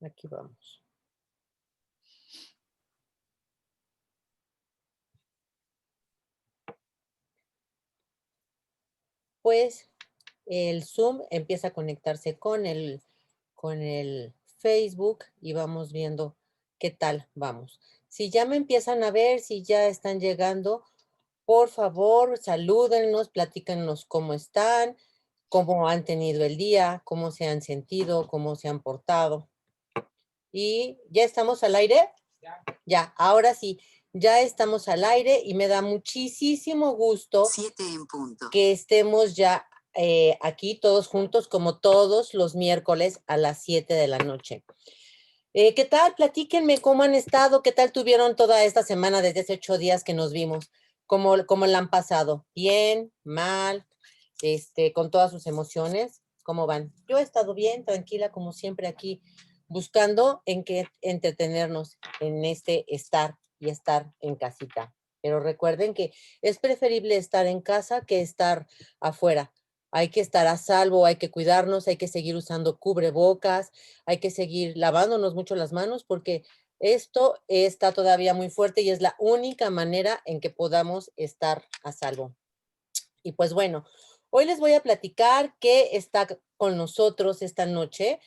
Aquí vamos. Pues el Zoom empieza a conectarse con el Facebook y vamos viendo qué tal vamos. Si ya me empiezan a ver, si ya están llegando, por favor, salúdennos, platícanos cómo están, cómo han tenido el día, cómo se han sentido, cómo se han portado. ¿Y ya estamos al aire? Ya, ahora sí, ya estamos al aire y me da muchísimo gusto 7 en punto. que estemos ya aquí todos juntos como todos los miércoles a las 7 de la noche. ¿Qué tal? Platíquenme cómo han estado, qué tal tuvieron toda esta semana desde hace 8 días que nos vimos, cómo la han pasado, bien, mal, con todas sus emociones, ¿cómo van? Yo he estado bien, tranquila, como siempre aquí, buscando en qué entretenernos en este estar y estar en casita. Pero recuerden que es preferible estar en casa que estar afuera. Hay que estar a salvo, hay que cuidarnos, hay que seguir usando cubrebocas, hay que seguir lavándonos mucho las manos porque esto está todavía muy fuerte y es la única manera en que podamos estar a salvo. Y pues bueno, hoy les voy a platicar que está con nosotros esta noche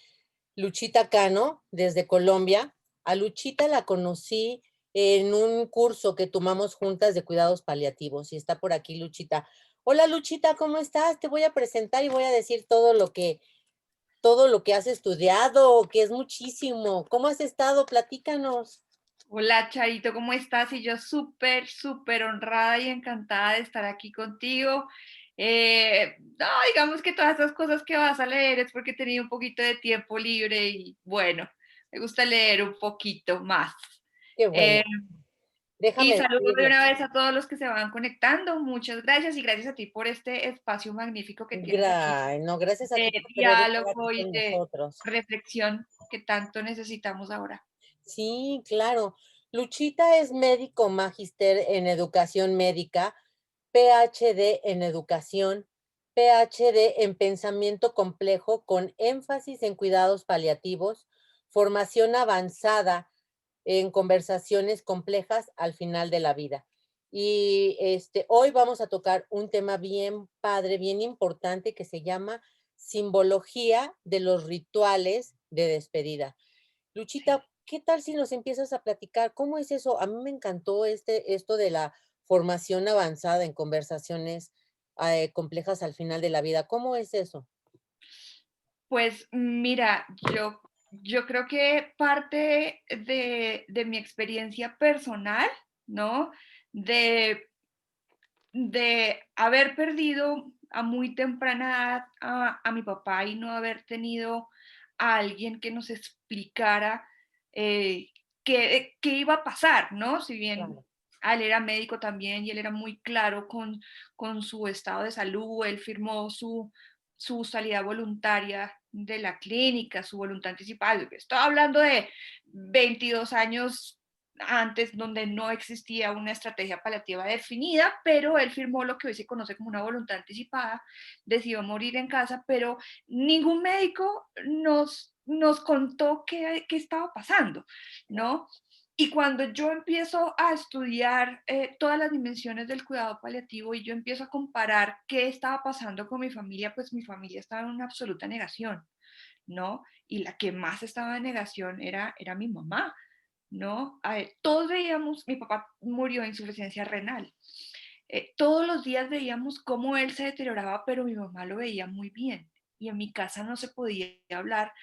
Luchita Cano desde Colombia. A Luchita la conocí en un curso que tomamos juntas de cuidados paliativos y está por aquí Luchita. Hola Luchita, ¿cómo estás? Te voy a presentar y voy a decir todo lo que has estudiado, que es muchísimo. ¿Cómo has estado? Platícanos. Hola, Charito, ¿cómo estás? Y yo súper, súper honrada y encantada de estar aquí contigo. No, digamos que todas esas cosas que vas a leer es porque he tenido un poquito de tiempo libre y bueno, me gusta leer un poquito más. Qué Eh, bueno. y Déjame saludo de decirle. una vez a todos los que se van conectando. Muchas gracias y gracias a ti por este espacio magnífico que tienes aquí No, gracias a de ti por querer estar aquí diálogo y con de nosotros. reflexión que tanto necesitamos ahora. Sí, claro. Luchita es médico magíster en educación médica, PhD en educación, PhD en pensamiento complejo con énfasis en cuidados paliativos, formación avanzada en conversaciones complejas al final de la vida. Y hoy vamos a tocar un tema bien padre, bien importante que se llama simbología de los rituales de despedida. Luchita, ¿qué tal si nos empiezas a platicar? ¿Cómo es eso? A mí me encantó esto de la formación avanzada en conversaciones complejas al final de la vida. ¿Cómo es eso? Pues mira, yo creo que parte de mi experiencia personal, ¿no? De, de haber perdido a muy temprana edad a mi papá y no haber tenido a alguien que nos explicara eh, qué iba a pasar, ¿no? Si bien Claro, él era médico también y él era muy claro con su estado de salud, él firmó su salida voluntaria de la clínica, su voluntad anticipada. Estoy hablando de 22 años antes, donde no existía una estrategia paliativa definida, pero él firmó lo que hoy se conoce como una voluntad anticipada, decidió morir en casa, pero ningún médico nos contó qué estaba pasando, ¿no? Y cuando yo empiezo a estudiar todas las dimensiones del cuidado paliativo y yo empiezo a comparar qué estaba pasando con mi familia, pues mi familia estaba en una absoluta negación, ¿no? Y la que más estaba en negación era mi mamá, ¿no? A ver, todos veíamos, mi papá murió de insuficiencia renal. Todos los días veíamos cómo él se deterioraba, pero mi mamá lo veía muy bien. Y en mi casa no se podía hablar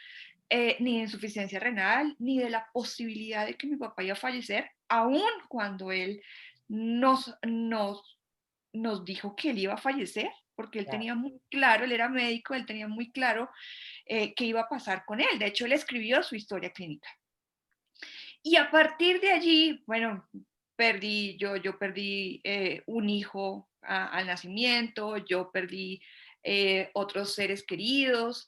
ni de insuficiencia renal, ni de la posibilidad de que mi papá iba a fallecer, aun cuando él nos dijo que él iba a fallecer, porque él claro. tenía muy claro, él era médico, él tenía muy claro qué iba a pasar con él. De hecho, él escribió su historia clínica. Y a partir de allí, bueno, yo perdí un hijo al nacimiento, yo perdí otros seres queridos.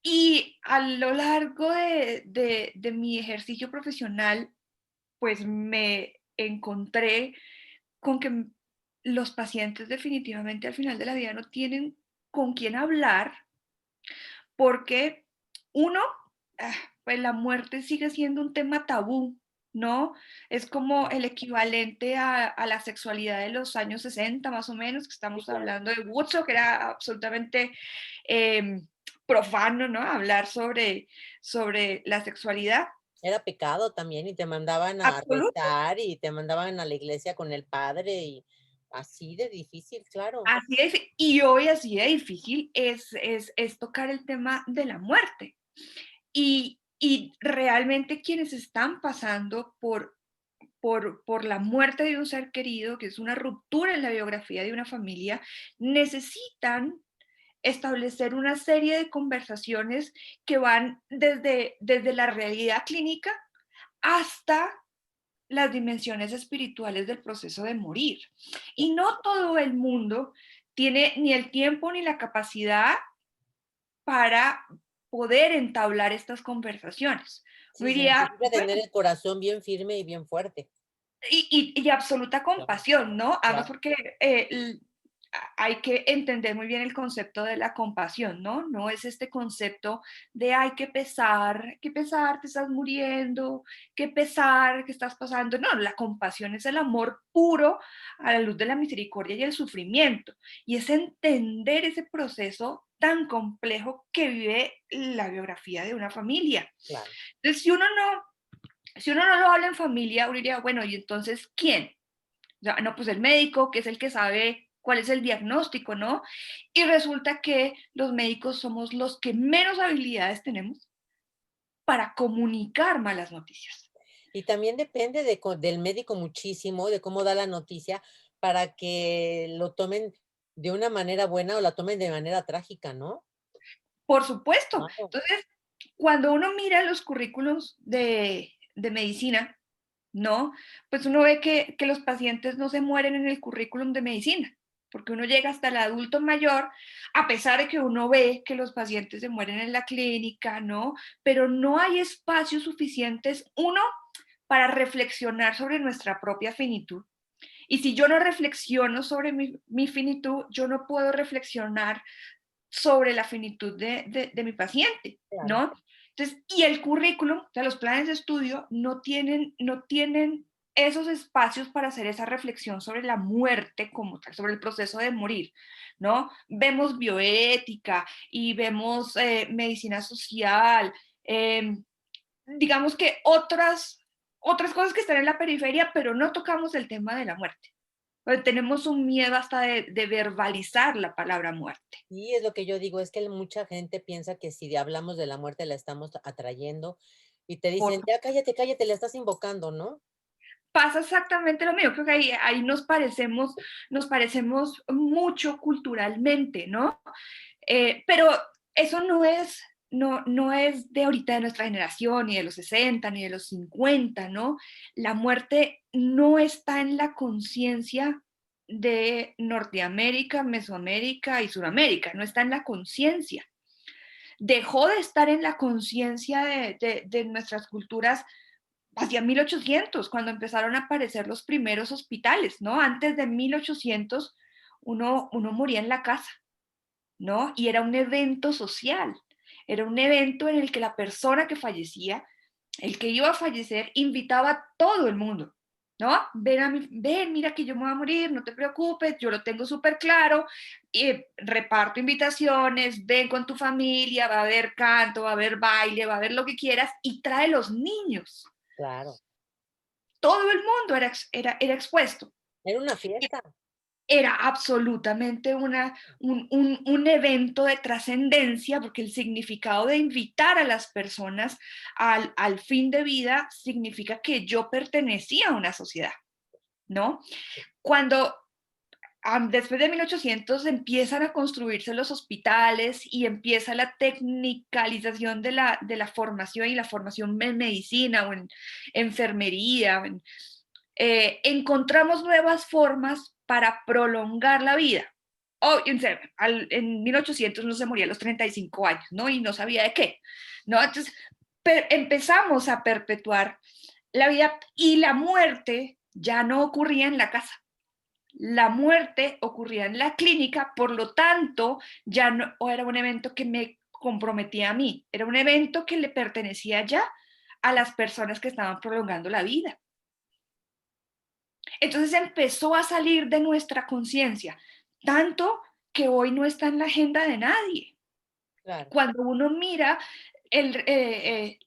Y a lo largo de mi ejercicio profesional, pues me encontré con que los pacientes definitivamente al final de la vida no tienen con quién hablar porque uno, pues la muerte sigue siendo un tema tabú, ¿no? Es como el equivalente a la sexualidad de los años 60 más o menos, que Sí, estamos claro. hablando de Woodstock, que era absolutamente profano, ¿no? Hablar sobre la sexualidad. Era pecado también y te mandaban a Absoluto. rezar y te mandaban a la iglesia con el padre y así de difícil, claro. Así es, y hoy así de difícil es tocar el tema de la muerte. Y realmente quienes están pasando por la muerte de un ser querido, que es una ruptura en la biografía de una familia, necesitan establecer una serie de conversaciones que van desde la realidad clínica hasta las dimensiones espirituales del proceso de morir. Y no todo el mundo tiene ni el tiempo ni la capacidad para poder entablar estas conversaciones. Uno Sí, se diría, necesita bueno, tener el corazón bien firme y bien fuerte. y absoluta Claro, compasión, ¿no? Además claro. porque hay que entender muy bien el concepto de la compasión, ¿no? No es este concepto de, ay, qué pesar, te estás muriendo, qué pesar, que estás pasando. No, la compasión es el amor puro a la luz de la misericordia y el sufrimiento. Y es entender ese proceso tan complejo que vive la biografía de una familia. Claro. Entonces, si uno no lo habla en familia, uno diría, bueno, ¿y entonces quién? O sea, no, pues el médico, que es el que sabe cuál es el diagnóstico, ¿no? Y resulta que los médicos somos los que menos habilidades tenemos para comunicar malas noticias. Y también depende del médico muchísimo, de cómo da la noticia, para que lo tomen de una manera buena o la tomen de manera trágica, ¿no? Por supuesto. Claro. Entonces, cuando uno mira los currículos de medicina, ¿no? Pues uno ve que los pacientes no se mueren en el currículum de medicina, porque uno llega hasta el adulto mayor, a pesar de que uno ve que los pacientes se mueren en la clínica, ¿no? Pero no hay espacios suficientes, uno, para reflexionar sobre nuestra propia finitud. Y si yo no reflexiono sobre mi finitud, yo no puedo reflexionar sobre la finitud de mi paciente, Claro. ¿no? Entonces, y el currículum, o sea, los planes de estudio no tienen esos espacios para hacer esa reflexión sobre la muerte como tal, sobre el proceso de morir, ¿no? Vemos bioética y vemos medicina social, digamos que otras cosas que están en la periferia, pero no tocamos el tema de la muerte. Tenemos un miedo hasta de verbalizar la palabra muerte. Y es lo que yo digo, es que mucha gente piensa que si hablamos de la muerte la estamos atrayendo y te Por dicen, ya cállate, cállate, la estás invocando, ¿no? Pasa exactamente lo mismo, creo que ahí nos parecemos mucho culturalmente, ¿no? Pero eso no es de ahorita de nuestra generación, ni de los 60 ni de los 50, ¿no? La muerte no está en la conciencia de Norteamérica, Mesoamérica y Suramérica, no está en la conciencia. Dejó de estar en la conciencia de nuestras culturas hacia 1800, cuando empezaron a aparecer los primeros hospitales, ¿no? Antes de 1800, uno moría en la casa, ¿no? Y era un evento social, era un evento en el que la persona que fallecía, el que iba a fallecer, invitaba a todo el mundo, ¿no? Ven, mira que yo me voy a morir, no te preocupes, yo lo tengo súper claro, y reparto invitaciones, ven con tu familia, va a haber canto, va a haber baile, va a haber lo que quieras, y trae los niños. Claro. Todo el mundo era expuesto. Era una fiesta. Era absolutamente un evento de trascendencia, porque el significado de invitar a las personas al fin de vida significa que yo pertenecía a una sociedad, ¿no? Cuando después de 1800 empiezan a construirse los hospitales y empieza la tecnicalización de la formación y la formación en medicina o en enfermería, encontramos nuevas formas para prolongar la vida. Oh, en 1800 no se moría a los 35 años, ¿no? Y no sabía de qué, ¿no? Entonces, empezamos a perpetuar la vida y la muerte ya no ocurría en la casa. La muerte ocurría en la clínica, por lo tanto, ya no era un evento que me comprometía a mí, era un evento que le pertenecía ya a las personas que estaban prolongando la vida. Entonces empezó a salir de nuestra conciencia, tanto que hoy no está en la agenda de nadie. Claro, Cuando uno mira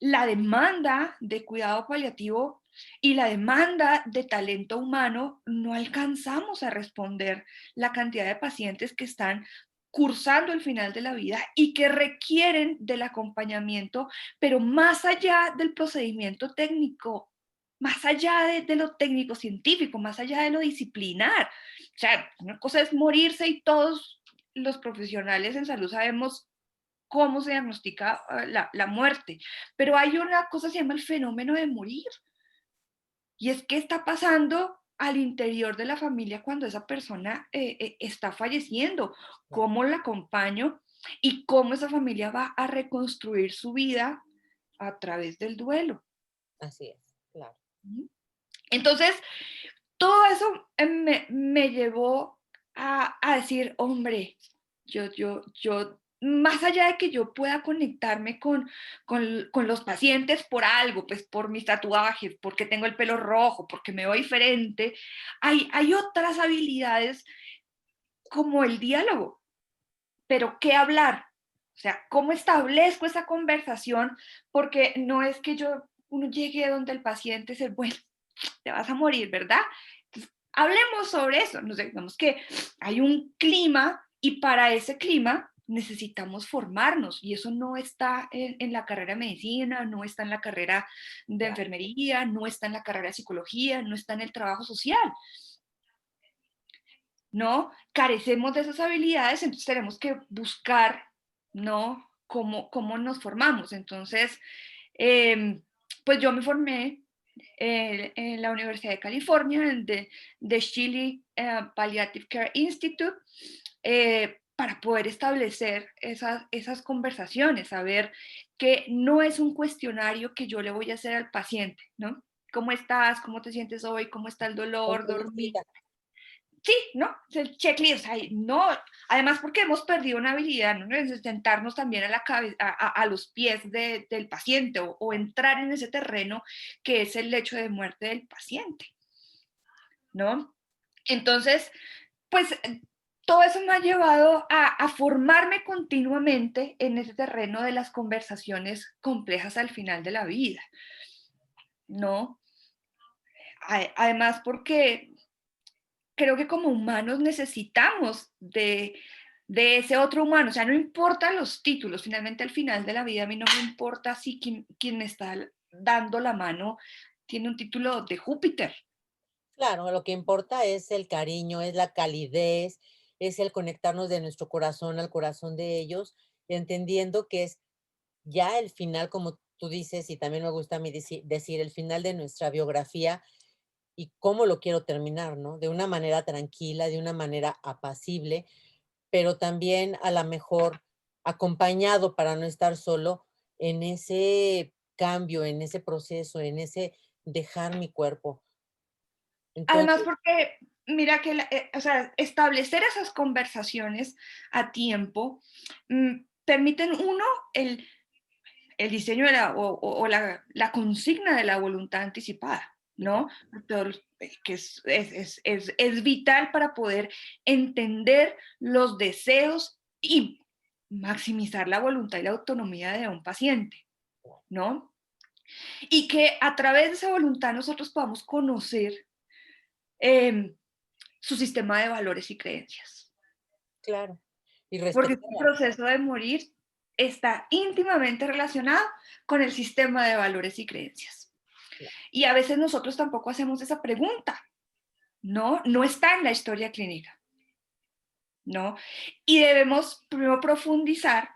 la demanda de cuidado paliativo y la demanda de talento humano, no alcanzamos a responder la cantidad de pacientes que están cursando el final de la vida y que requieren del acompañamiento, pero más allá del procedimiento técnico, más allá de lo técnico científico, más allá de lo disciplinar. O sea, una cosa es morirse y todos los profesionales en salud sabemos cómo se diagnostica la muerte, pero hay una cosa que se llama el fenómeno de morir, y es qué está pasando al interior de la familia cuando esa persona está falleciendo, claro, cómo la acompaño y cómo esa familia va a reconstruir su vida a través del duelo. así es, claro. Entonces, todo eso me llevó a decir, hombre, más allá de que yo pueda conectarme con los pacientes por algo, pues por mis tatuajes, porque tengo el pelo rojo, porque me veo diferente, hay otras habilidades como el diálogo, pero ¿qué hablar? O sea, ¿cómo establezco esa conversación? Porque no es que uno llegue donde el paciente es el bueno, te vas a morir, ¿verdad? Entonces, hablemos sobre eso. Nos digamos que hay un clima y para ese clima necesitamos formarnos y eso no está en la carrera de medicina, no está en la carrera de Claro. enfermería, no está en la carrera de psicología, no está en el trabajo social, ¿no? Carecemos de esas habilidades, entonces tenemos que buscar, ¿no? Cómo nos formamos. Entonces, pues yo me formé en la Universidad de California, de Chile Palliative Care Institute, para poder establecer esas conversaciones, saber que no es un cuestionario que yo le voy a hacer al paciente, ¿no? ¿Cómo estás? ¿Cómo te sientes hoy? ¿Cómo está el dolor? ¿Cómo ¿Dormí? decida? Sí, ¿no? Es el checklist. Ahí, no, además porque hemos perdido una habilidad, ¿no? De sentarnos también a, la a los pies del paciente o entrar en ese terreno que es el lecho de muerte del paciente, ¿no? Entonces, pues todo eso me ha llevado a formarme continuamente en ese terreno de las conversaciones complejas al final de la vida, ¿no? Además porque creo que como humanos necesitamos de ese otro humano, o sea, no importa los títulos, finalmente al final de la vida a mí no me importa si quien me está dando la mano tiene un título de Júpiter. Claro, lo que importa es el cariño, es la calidez, es el conectarnos de nuestro corazón al corazón de ellos, entendiendo que es ya el final, como tú dices, y también me gusta a mí decir, el final de nuestra biografía y cómo lo quiero terminar, ¿no? De una manera tranquila, de una manera apacible, pero también a la mejor acompañado para no estar solo en ese cambio, en ese proceso, en ese dejar mi cuerpo. Además Entonces, porque, mira que, o sea, establecer esas conversaciones a tiempo permiten uno el, el diseño de o la consigna de la voluntad anticipada, sí, claro, ¿no? Que es vital para poder entender los deseos y maximizar la voluntad y la autonomía de un paciente, ¿no? Y que a través de esa voluntad nosotros podamos conocer eh, su sistema de valores y creencias. claro, y Porque respetar. este proceso de morir está íntimamente relacionado con el sistema de valores y creencias. Y a veces nosotros tampoco hacemos esa pregunta, ¿no? No está en la historia clínica, ¿no? Y debemos primero profundizar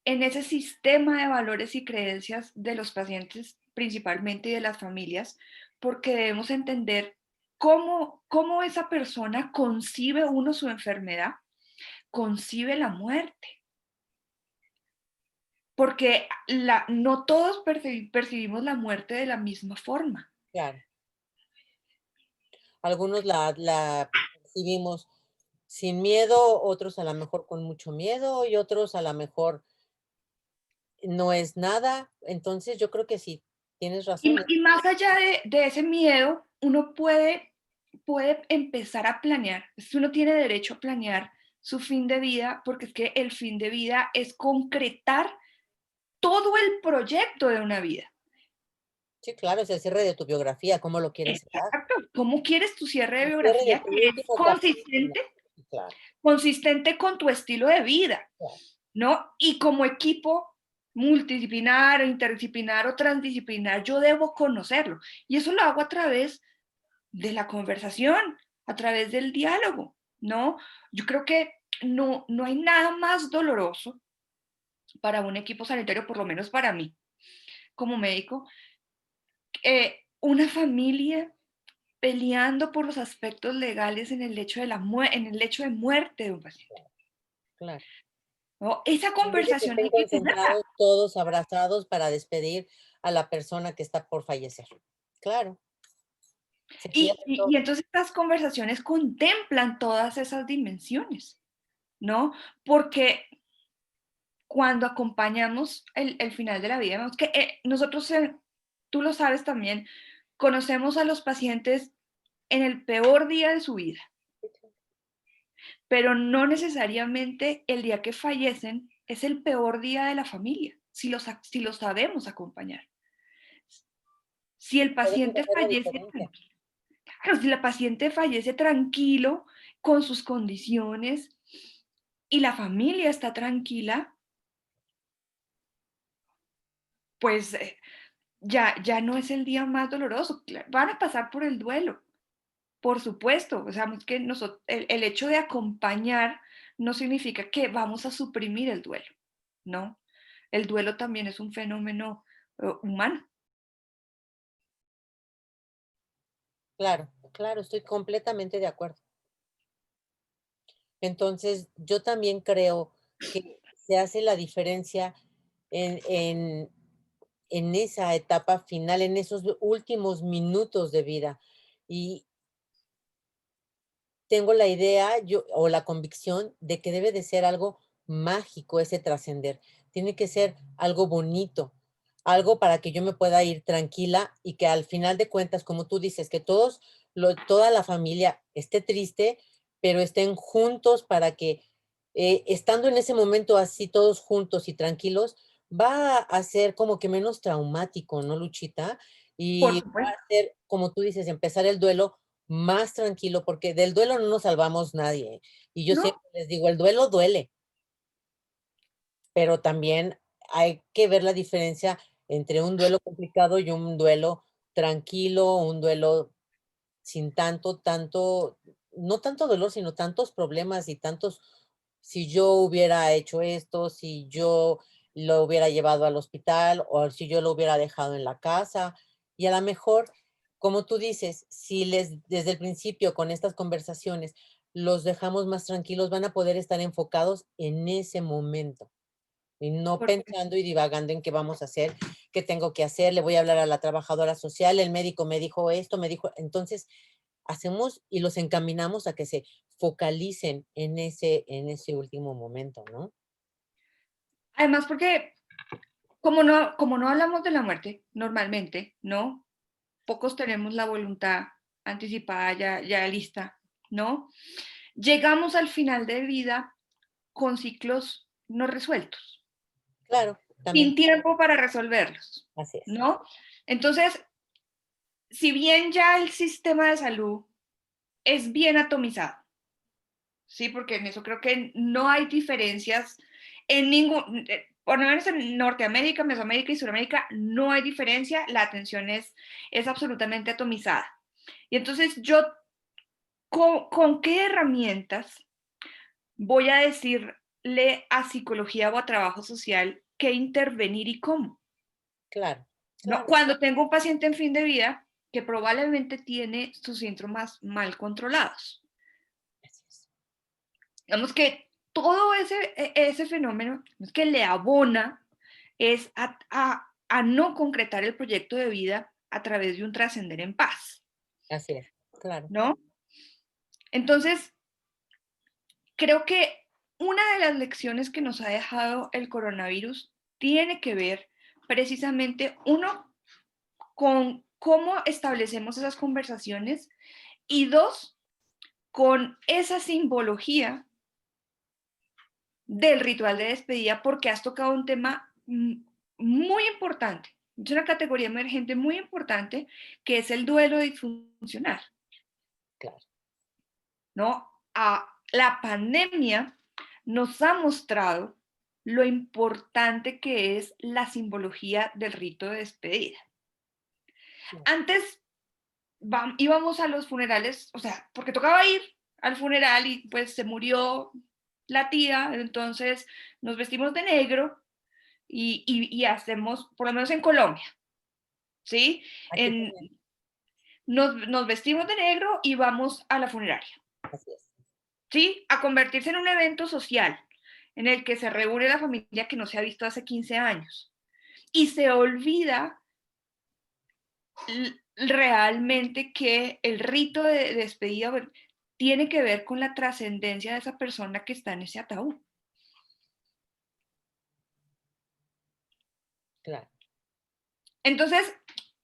en ese sistema de valores y creencias de los pacientes principalmente y de las familias, porque debemos entender cómo esa persona concibe uno su enfermedad, concibe la muerte. Porque no todos percibimos la muerte de la misma forma. Claro, algunos la percibimos sin miedo, otros a lo mejor con mucho miedo y otros a lo mejor no es nada. Entonces, yo creo que sí, tienes Y, razón. y más allá de ese miedo, uno puede empezar a planear. Uno tiene derecho a planear su fin de vida, porque es que el fin de vida es concretar todo el proyecto de una vida. Sí, claro, es el cierre de tu biografía, ¿cómo lo quieres cerrar? Exacto. ¿Cómo quieres tu cierre de El cierre de biografía tu que es último capítulo. consistente, Sí, claro, consistente con tu estilo de vida, claro, ¿no? Y como equipo multidisciplinar, interdisciplinar o transdisciplinar, yo debo conocerlo. Y eso lo hago a través de la conversación, a través del diálogo, ¿no? Yo creo que no hay nada más doloroso para un equipo sanitario, por lo menos para mí como médico, una familia peleando por los aspectos legales en el lecho en el lecho de muerte de un paciente. claro. ¿No? Esa En vez de que conversación estén hay que tenerla. concentrados todos abrazados para despedir a la persona que está por fallecer. Claro, se pierde Y todo. entonces estas conversaciones contemplan todas esas dimensiones, ¿no? Porque cuando acompañamos el final de la vida, vemos que nosotros, tú lo sabes también, conocemos a los pacientes en el peor día de su vida, pero no necesariamente el día que fallecen es el peor día de la familia, si lo sabemos acompañar. Si el Podemos paciente hacer la fallece diferencia. tranquilo, claro, si la paciente fallece tranquilo con sus condiciones y la familia está tranquila, pues ya no es el día más doloroso. Van a pasar por el duelo, por supuesto. O sea, es que el hecho de acompañar no significa que vamos a suprimir el duelo, ¿no? El duelo también es un fenómeno humano. Claro, claro, estoy completamente de acuerdo. Entonces, yo también creo que se hace la diferencia en, en, en esa etapa final, en esos últimos minutos de vida. Y tengo la idea o la convicción de que debe de ser algo mágico ese trascender. Tiene que ser algo bonito, algo para que yo me pueda ir tranquila y que al final de cuentas, como tú dices, que toda la familia esté triste, pero estén juntos para que estando en ese momento así todos juntos y tranquilos, va a ser como que menos traumático, ¿no, Luchita? Por Y va supuesto. a ser, como tú dices, empezar el duelo más tranquilo, porque del duelo no nos salvamos nadie. Y yo No, siempre les digo, el duelo duele, pero también hay que ver la diferencia entre un duelo complicado y un duelo tranquilo, un duelo sin no tanto dolor, sino tantos problemas y tantos, si yo hubiera hecho esto, si yo lo hubiera llevado al hospital o si yo lo hubiera dejado en la casa. Y a lo mejor, como tú dices, si desde el principio con estas conversaciones los dejamos más tranquilos, van a poder estar enfocados en ese momento y no porque pensando y divagando en qué vamos a hacer, qué tengo que hacer, le voy a hablar a la trabajadora social, el médico me dijo esto, me dijo, entonces hacemos y los encaminamos a que se focalicen en ese último momento, ¿no? además porque como no hablamos de la muerte normalmente, ¿no? Pocos tenemos la voluntad anticipada ya lista, ¿no? Llegamos al final de vida con ciclos no resueltos, Claro, sin también, tiempo para resolverlos, así es. ¿no? Entonces, si bien ya el sistema de salud es bien atomizado, ¿sí? Porque en eso creo que no hay diferencias en ningún, por lo menos en Norteamérica, Mesoamérica y Sudamérica, no hay diferencia, la atención es absolutamente atomizada. Y entonces yo, ¿con qué herramientas voy a decirle a psicología o a trabajo social qué intervenir y cómo? Claro, ¿No? claro, Cuando tengo un paciente en fin de vida que probablemente tiene sus síntomas mal controlados. así es. Digamos que todo ese fenómeno es que le abona es a no concretar el proyecto de vida a través de un trascender en paz, Así es, claro. ¿no? Entonces, creo que una de las lecciones que nos ha dejado el coronavirus tiene que ver precisamente, uno, con cómo establecemos esas conversaciones y dos, con esa simbología del ritual de despedida, porque has tocado un tema muy importante. Es una categoría emergente muy importante, que es el duelo disfuncional, Claro, ¿no? La pandemia nos ha mostrado lo importante que es la simbología del rito de despedida. claro, Antes íbamos a los funerales, o sea, porque tocaba ir al funeral y pues se murió la tía, entonces nos vestimos de negro y hacemos, por lo menos en Colombia, ¿sí? aquí En, también, nos vestimos de negro y vamos a la funeraria, así es. ¿sí? A convertirse en un evento social en el que se reúne la familia que no se ha visto hace 15 años y se olvida realmente que el rito de despedida tiene que ver con la trascendencia de esa persona que está en ese ataúd. Claro, Entonces,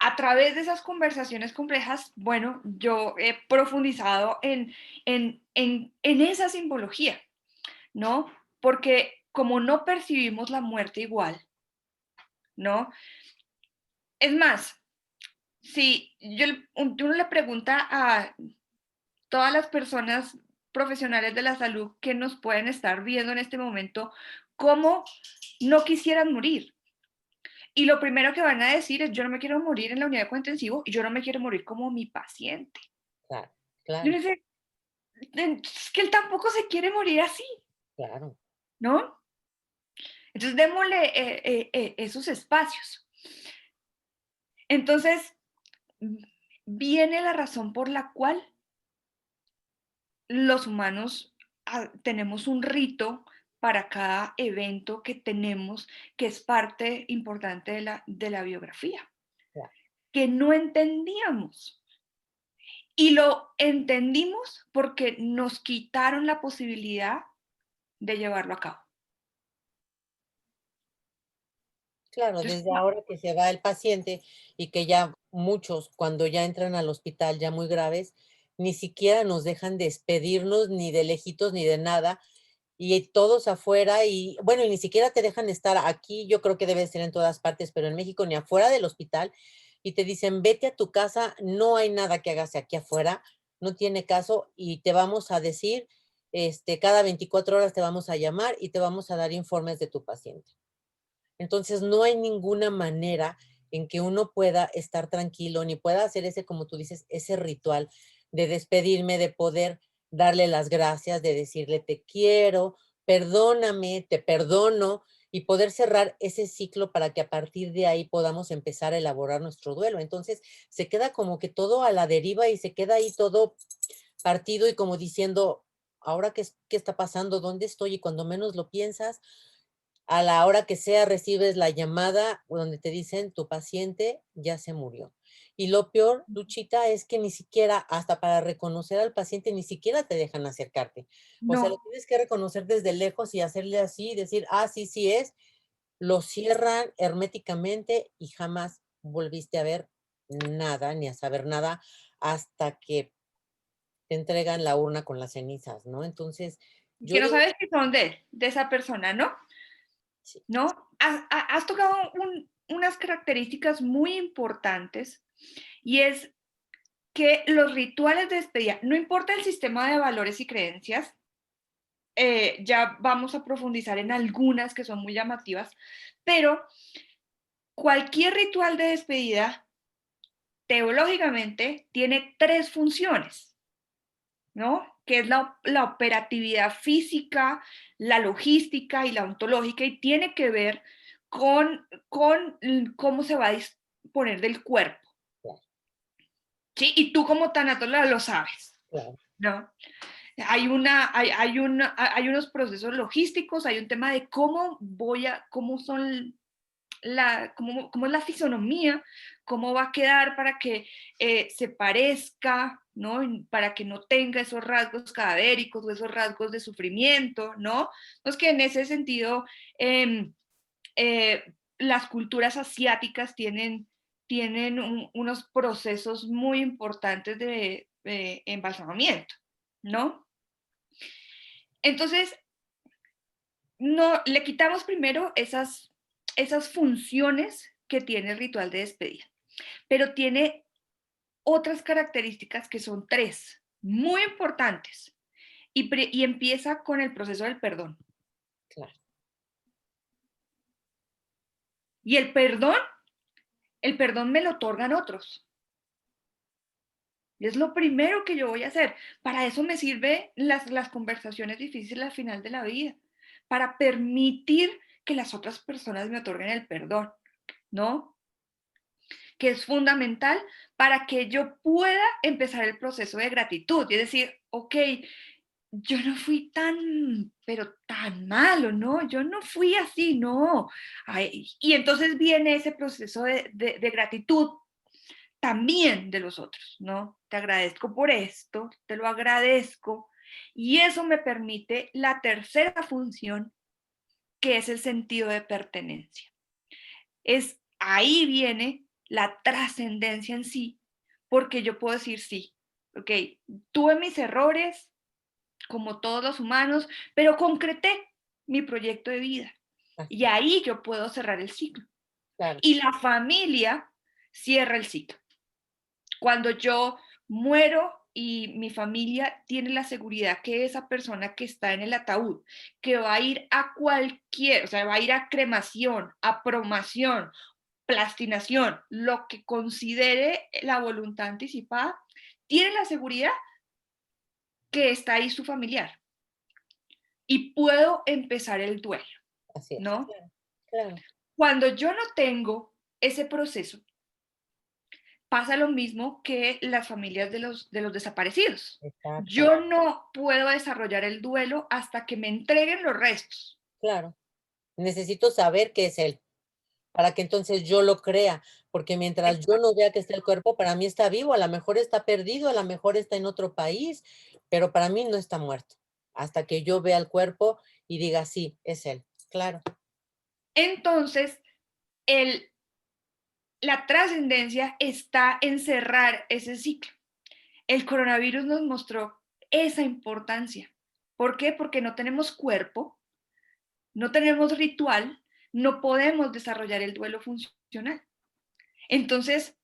a través de esas conversaciones complejas, bueno, yo he profundizado en esa simbología, ¿no? Porque como no percibimos la muerte igual, ¿no? Es más, si uno le pregunta a todas las personas profesionales de la salud que nos pueden estar viendo en este momento, cómo no quisieran morir. Y lo primero que van a decir es, yo no me quiero morir en la unidad de cuidado intensivo y yo no me quiero morir como mi paciente. claro, Yo claro, no sé, es que él tampoco se quiere morir así, claro. ¿no? Entonces démosle esos espacios. Entonces, viene la razón por la cual los humanos tenemos un rito para cada evento que tenemos, que es parte importante de la biografía, Claro. que no entendíamos. Y lo entendimos porque nos quitaron la posibilidad de llevarlo a cabo. Claro, Entonces, desde ahora que se va el paciente y que ya muchos, cuando ya entran al hospital ya muy graves, ni siquiera nos dejan despedirnos ni de lejitos ni de nada, y todos afuera, y bueno, y ni siquiera te dejan estar aquí, yo creo que debe ser en todas partes, pero en México ni afuera del hospital, y te dicen, vete a tu casa, no hay nada que hagas aquí afuera, no tiene caso, y te vamos a decir, cada 24 horas te vamos a llamar y te vamos a dar informes de tu paciente. Entonces, no hay ninguna manera en que uno pueda estar tranquilo, ni pueda hacer ese, como tú dices, ese ritual de despedirme, de poder darle las gracias, de decirle te quiero, perdóname, te perdono, y poder cerrar ese ciclo para que a partir de ahí podamos empezar a elaborar nuestro duelo. Entonces, se queda como que todo a la deriva y se queda ahí todo partido y como diciendo, ¿ahora qué está pasando? ¿Dónde estoy? Y cuando menos lo piensas, a la hora que sea recibes la llamada donde te dicen tu paciente ya se murió. Y lo peor, Luchita, es que ni siquiera, hasta para reconocer al paciente, ni siquiera te dejan acercarte. O sea, lo no, tienes que reconocer desde lejos y hacerle así, y decir, ah, sí, sí es. Lo cierran herméticamente y jamás volviste a ver nada, ni a saber nada, hasta que te entregan la urna con las cenizas, ¿no? Entonces, que yo no digo, sabes que son de esa persona, ¿no? sí, ¿No? Has tocado unas características muy importantes y es que los rituales de despedida, no importa el sistema de valores y creencias, ya vamos a profundizar en algunas que son muy llamativas, pero cualquier ritual de despedida teológicamente tiene tres funciones, ¿no? Que es la operatividad física, la logística y la ontológica, y tiene que ver con cómo se va a disponer del cuerpo, claro, ¿sí? Y tú como tanatóloga lo sabes, claro, ¿no? Hay unos procesos logísticos, hay un tema de cómo son cómo es la fisonomía, cómo va a quedar para que se parezca, ¿no? Para que no tenga esos rasgos cadavéricos o esos rasgos de sufrimiento, ¿no? Entonces que en ese sentido Las culturas asiáticas tienen unos procesos muy importantes de embalsamamiento, ¿no? Entonces, no, le quitamos primero esas funciones que tiene el ritual de despedida, pero tiene otras características que son tres, muy importantes, y empieza con el proceso del perdón. Claro. Y el perdón me lo otorgan otros. Y es lo primero que yo voy a hacer. Para eso me sirven las conversaciones difíciles al final de la vida, para permitir que las otras personas me otorguen el perdón, ¿no? Que es fundamental para que yo pueda empezar el proceso de gratitud. Y decir, ok, yo no fui tan, pero tan malo, ¿no? Yo no fui así, no. Ay, y entonces viene ese proceso de gratitud también de los otros, ¿no? Te agradezco por esto, te lo agradezco. Y eso me permite la tercera función, que es el sentido de pertenencia. Ahí viene la trascendencia en sí, porque yo puedo decir sí, ok, tuve mis errores, como todos los humanos, pero concreté mi proyecto de vida. Y ahí yo puedo cerrar el ciclo. Claro. Y la familia cierra el ciclo. Cuando yo muero y mi familia tiene la seguridad que esa persona que está en el ataúd, que va a ir a cualquier, o sea, va a ir a cremación, a promación, plastinación, lo que considere la voluntad anticipada, tiene la seguridad que está ahí su familiar y puedo empezar el duelo, Así es. ¿no? Claro, claro. Cuando yo no tengo ese proceso, pasa lo mismo que las familias de los desaparecidos. Exacto. Yo no puedo desarrollar el duelo hasta que me entreguen los restos. Claro. Necesito saber qué es él, para que entonces yo lo crea, porque mientras yo no vea que está el cuerpo, para mí está vivo, a lo mejor está perdido, a lo mejor está en otro país, pero para mí no está muerto, hasta que yo vea el cuerpo y diga, sí, es él. Claro. Entonces, el, la trascendencia está en cerrar ese ciclo. El coronavirus nos mostró esa importancia. ¿Por qué? Porque no tenemos cuerpo, no tenemos ritual, no podemos desarrollar el duelo funcional. Entonces,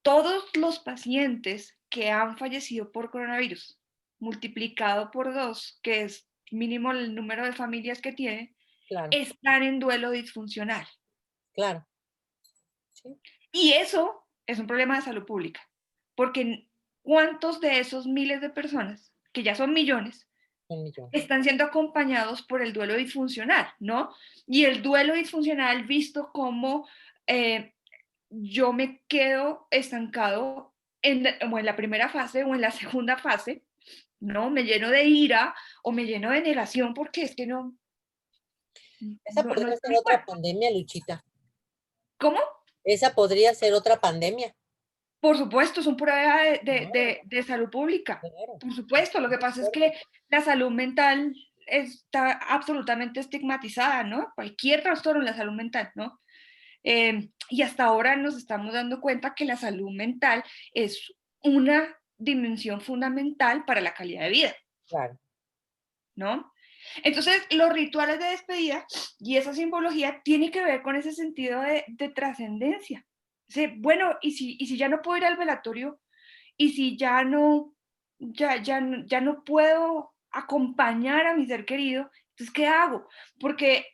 todos los pacientes que han fallecido por coronavirus, multiplicado por 2, que es mínimo el número de familias que tienen, Claro, están en duelo disfuncional. claro. Sí, Y eso es un problema de salud pública, porque ¿cuántos de esos miles de personas, que ya son millones, un millón. están siendo acompañados por el duelo disfuncional, ¿no? Y el duelo disfuncional visto como yo me quedo estancado o en la primera fase o en la segunda fase, ¿no? Me lleno de ira o me lleno de negación porque es que Esa no podría está ser mi otra cuerpo. pandemia, Luchita. ¿Cómo? Esa podría ser otra pandemia. Por supuesto, es un prueba Claro, de salud pública. claro. Por supuesto, lo que Muy pasa es fuerte. que la salud mental está absolutamente estigmatizada, ¿no? Cualquier trastorno en la salud mental, ¿no? Y hasta ahora nos estamos dando cuenta que la salud mental es una dimensión fundamental para la calidad de vida, Claro, ¿no? Entonces, los rituales de despedida y esa simbología tiene que ver con ese sentido de trascendencia. Bueno, ¿y si ya no puedo ir al velatorio? ¿Y si ya no puedo acompañar a mi ser querido? Entonces, ¿qué hago? Porque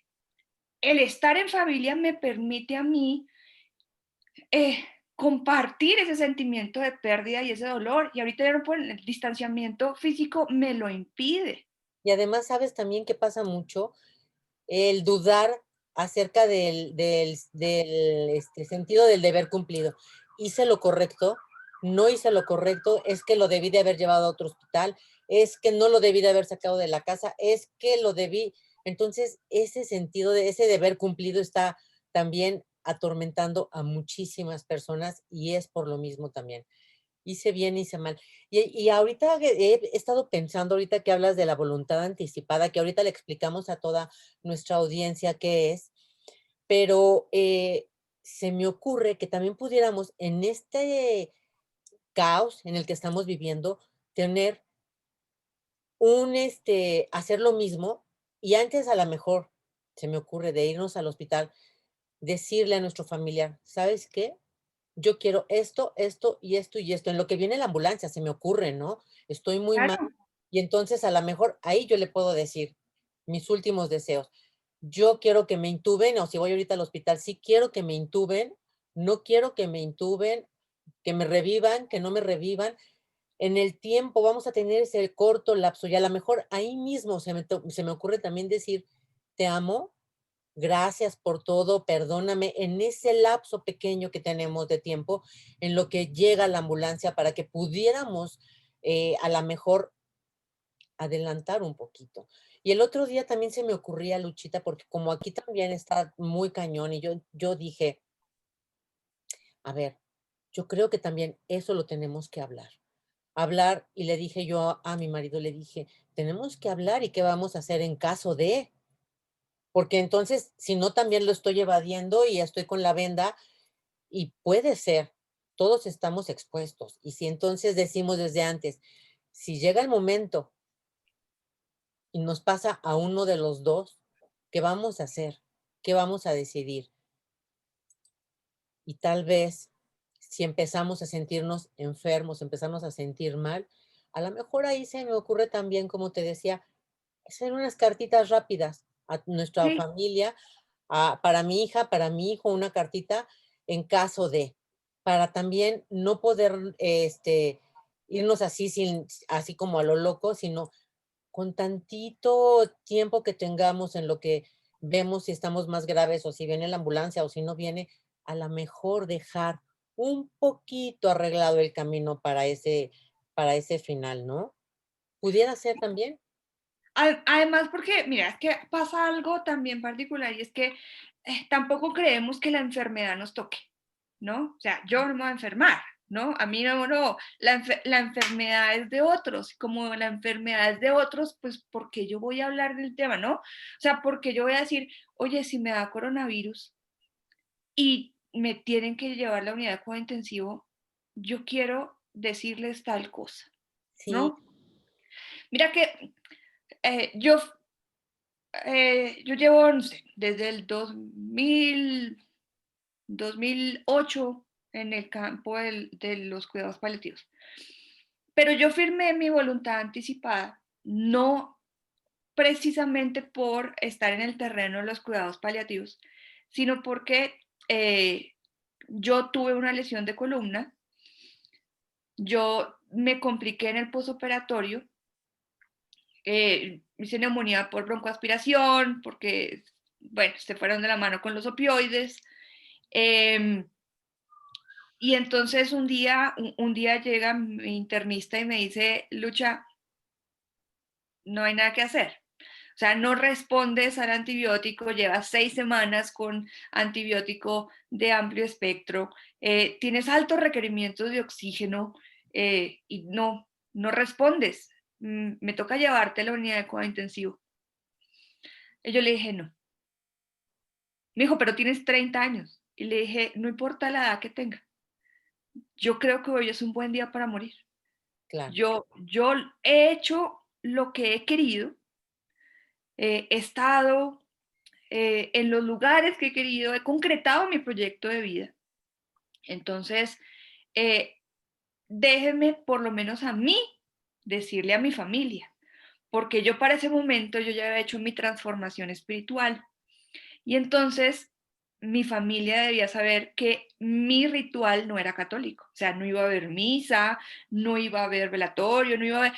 el estar en familia me permite a mí compartir ese sentimiento de pérdida y ese dolor. Y ahorita ya no puedo, el distanciamiento físico me lo impide. y además, ¿sabes también qué pasa mucho? El dudar acerca del sentido del deber cumplido. ¿Hice lo correcto? ¿No hice lo correcto? ¿Es que lo debí de haber llevado a otro hospital? ¿Es que no lo debí de haber sacado de la casa? ¿Es que lo debí? Entonces, ese sentido de ese deber cumplido está también atormentando a muchísimas personas y es por lo mismo también. Hice bien, hice mal. Y ahorita he estado pensando, ahorita que hablas de la voluntad anticipada, que ahorita le explicamos a toda nuestra audiencia qué es, pero se me ocurre que también pudiéramos en este caos en el que estamos viviendo, tener hacer lo mismo y antes a lo mejor, se me ocurre, de irnos al hospital, decirle a nuestro familiar, ¿sabes qué? Yo quiero esto, esto y esto y esto. En lo que viene la ambulancia, se me ocurre, ¿no? Estoy muy mal. Claro, Y entonces a lo mejor ahí yo le puedo decir mis últimos deseos. Yo quiero que me intuben, o si voy ahorita al hospital, sí quiero que me intuben, no quiero que me intuben, que me revivan, que no me revivan. En el tiempo vamos a tener ese corto lapso y a lo mejor ahí mismo se me ocurre también decir, te amo, gracias por todo, perdóname, en ese lapso pequeño que tenemos de tiempo, en lo que llega la ambulancia para que pudiéramos a lo mejor adelantar un poquito. Y el otro día también se me ocurría, Luchita, porque como aquí también está muy cañón y yo dije, a ver, yo creo que también eso lo tenemos que hablar y le dije yo a mi marido, le dije, tenemos que hablar y qué vamos a hacer en caso de, porque entonces si no también lo estoy evadiendo y estoy con la venda y puede ser, todos estamos expuestos y si entonces decimos desde antes, si llega el momento y nos pasa a uno de los dos, ¿qué vamos a hacer? ¿Qué vamos a decidir? Y tal vez si empezamos a sentirnos enfermos, empezamos a sentir mal, a lo mejor ahí se me ocurre también, como te decía, hacer unas cartitas rápidas a nuestra sí. familia, para mi hija, para mi hijo, una cartita en caso de, para también no poder irnos así, así como a lo loco, sino con tantito tiempo que tengamos en lo que vemos si estamos más graves o si viene la ambulancia o si no viene, a lo mejor dejar un poquito arreglado el camino para ese final, ¿no? ¿Pudiera ser también? Además, porque, mira, es que pasa algo también particular y es que tampoco creemos que la enfermedad nos toque, ¿no? O sea, yo no me voy a enfermar, ¿no? A mí no, no, la enfermedad es de otros, como la enfermedad es de otros, pues, ¿por qué yo voy a hablar del tema, no? O sea, porque yo voy a decir, oye, si me da coronavirus y me tienen que llevar a la unidad de cuidado intensivo, yo quiero decirles tal cosa, Sí, ¿no? Mira que yo yo llevo, no sé, desde el 2008 en el campo de los cuidados paliativos. Pero yo firmé mi voluntad anticipada, no precisamente por estar en el terreno de los cuidados paliativos, sino porque yo tuve una lesión de columna, yo me compliqué en el posoperatorio, hice neumonía por broncoaspiración, porque, bueno, se fueron de la mano con los opioides. Eh, y entonces un día llega mi internista y me dice, Lucha, no hay nada que hacer. O sea, no respondes al antibiótico, llevas 6 semanas con antibiótico de amplio espectro, tienes altos requerimientos de oxígeno y no respondes. Me toca llevarte a la unidad de cuidado intensivo. Y yo le dije, no. Me dijo, pero tienes 30 años. Y le dije, no importa la edad que tenga. Yo creo que hoy es un buen día para morir. claro. Yo he hecho lo que he querido, he estado en los lugares que he querido, he concretado mi proyecto de vida. Entonces, eh, déjenme por lo menos a mí decirle a mi familia, porque yo para ese momento yo ya había hecho mi transformación espiritual. Y entonces mi familia debía saber que mi ritual no era católico, o sea, no iba a haber misa, no iba a haber velatorio, no iba a haber...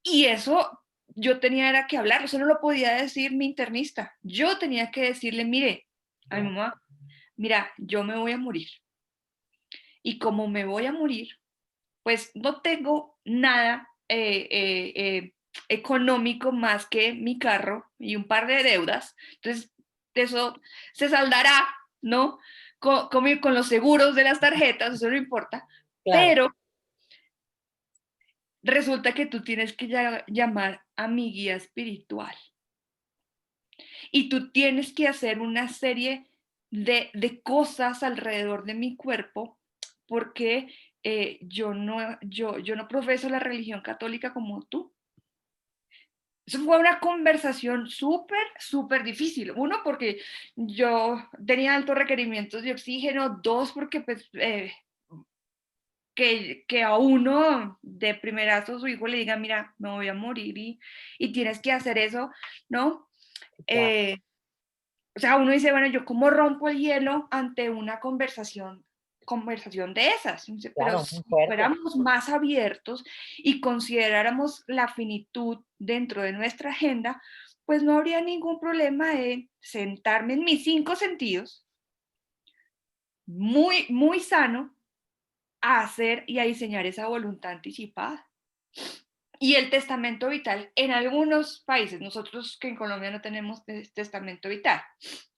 Y eso yo tenía era que hablar, eso no lo podía decir mi internista. Yo tenía que decirle, mire, a mi Claro, mamá, mira, yo me voy a morir. Y como me voy a morir, pues no tengo nada económico más que mi carro y un par de deudas. Entonces, eso se saldará, ¿no? Con los seguros de las tarjetas, eso no importa. claro, Pero resulta que tú tienes que llamar a mi guía espiritual y tú tienes que hacer una serie de cosas alrededor de mi cuerpo, porque yo no profeso la religión católica como tú. Eso fue una conversación súper, súper difícil. Uno, porque yo tenía altos requerimientos de oxígeno. Dos, porque pues, que a uno de primerazo su hijo le diga, mira, me voy a morir y tienes que hacer eso, ¿no? Claro, Eh, o sea, uno dice, bueno, ¿yo cómo rompo el hielo ante una conversación de esas? Pero claro, muy si fuerte. fuéramos más abiertos y consideráramos la finitud dentro de nuestra agenda, pues no habría ningún problema de sentarme en mis cinco sentidos, muy, muy sano, a hacer y a diseñar esa voluntad anticipada. Y el testamento vital, en algunos países, nosotros que en Colombia no tenemos testamento vital,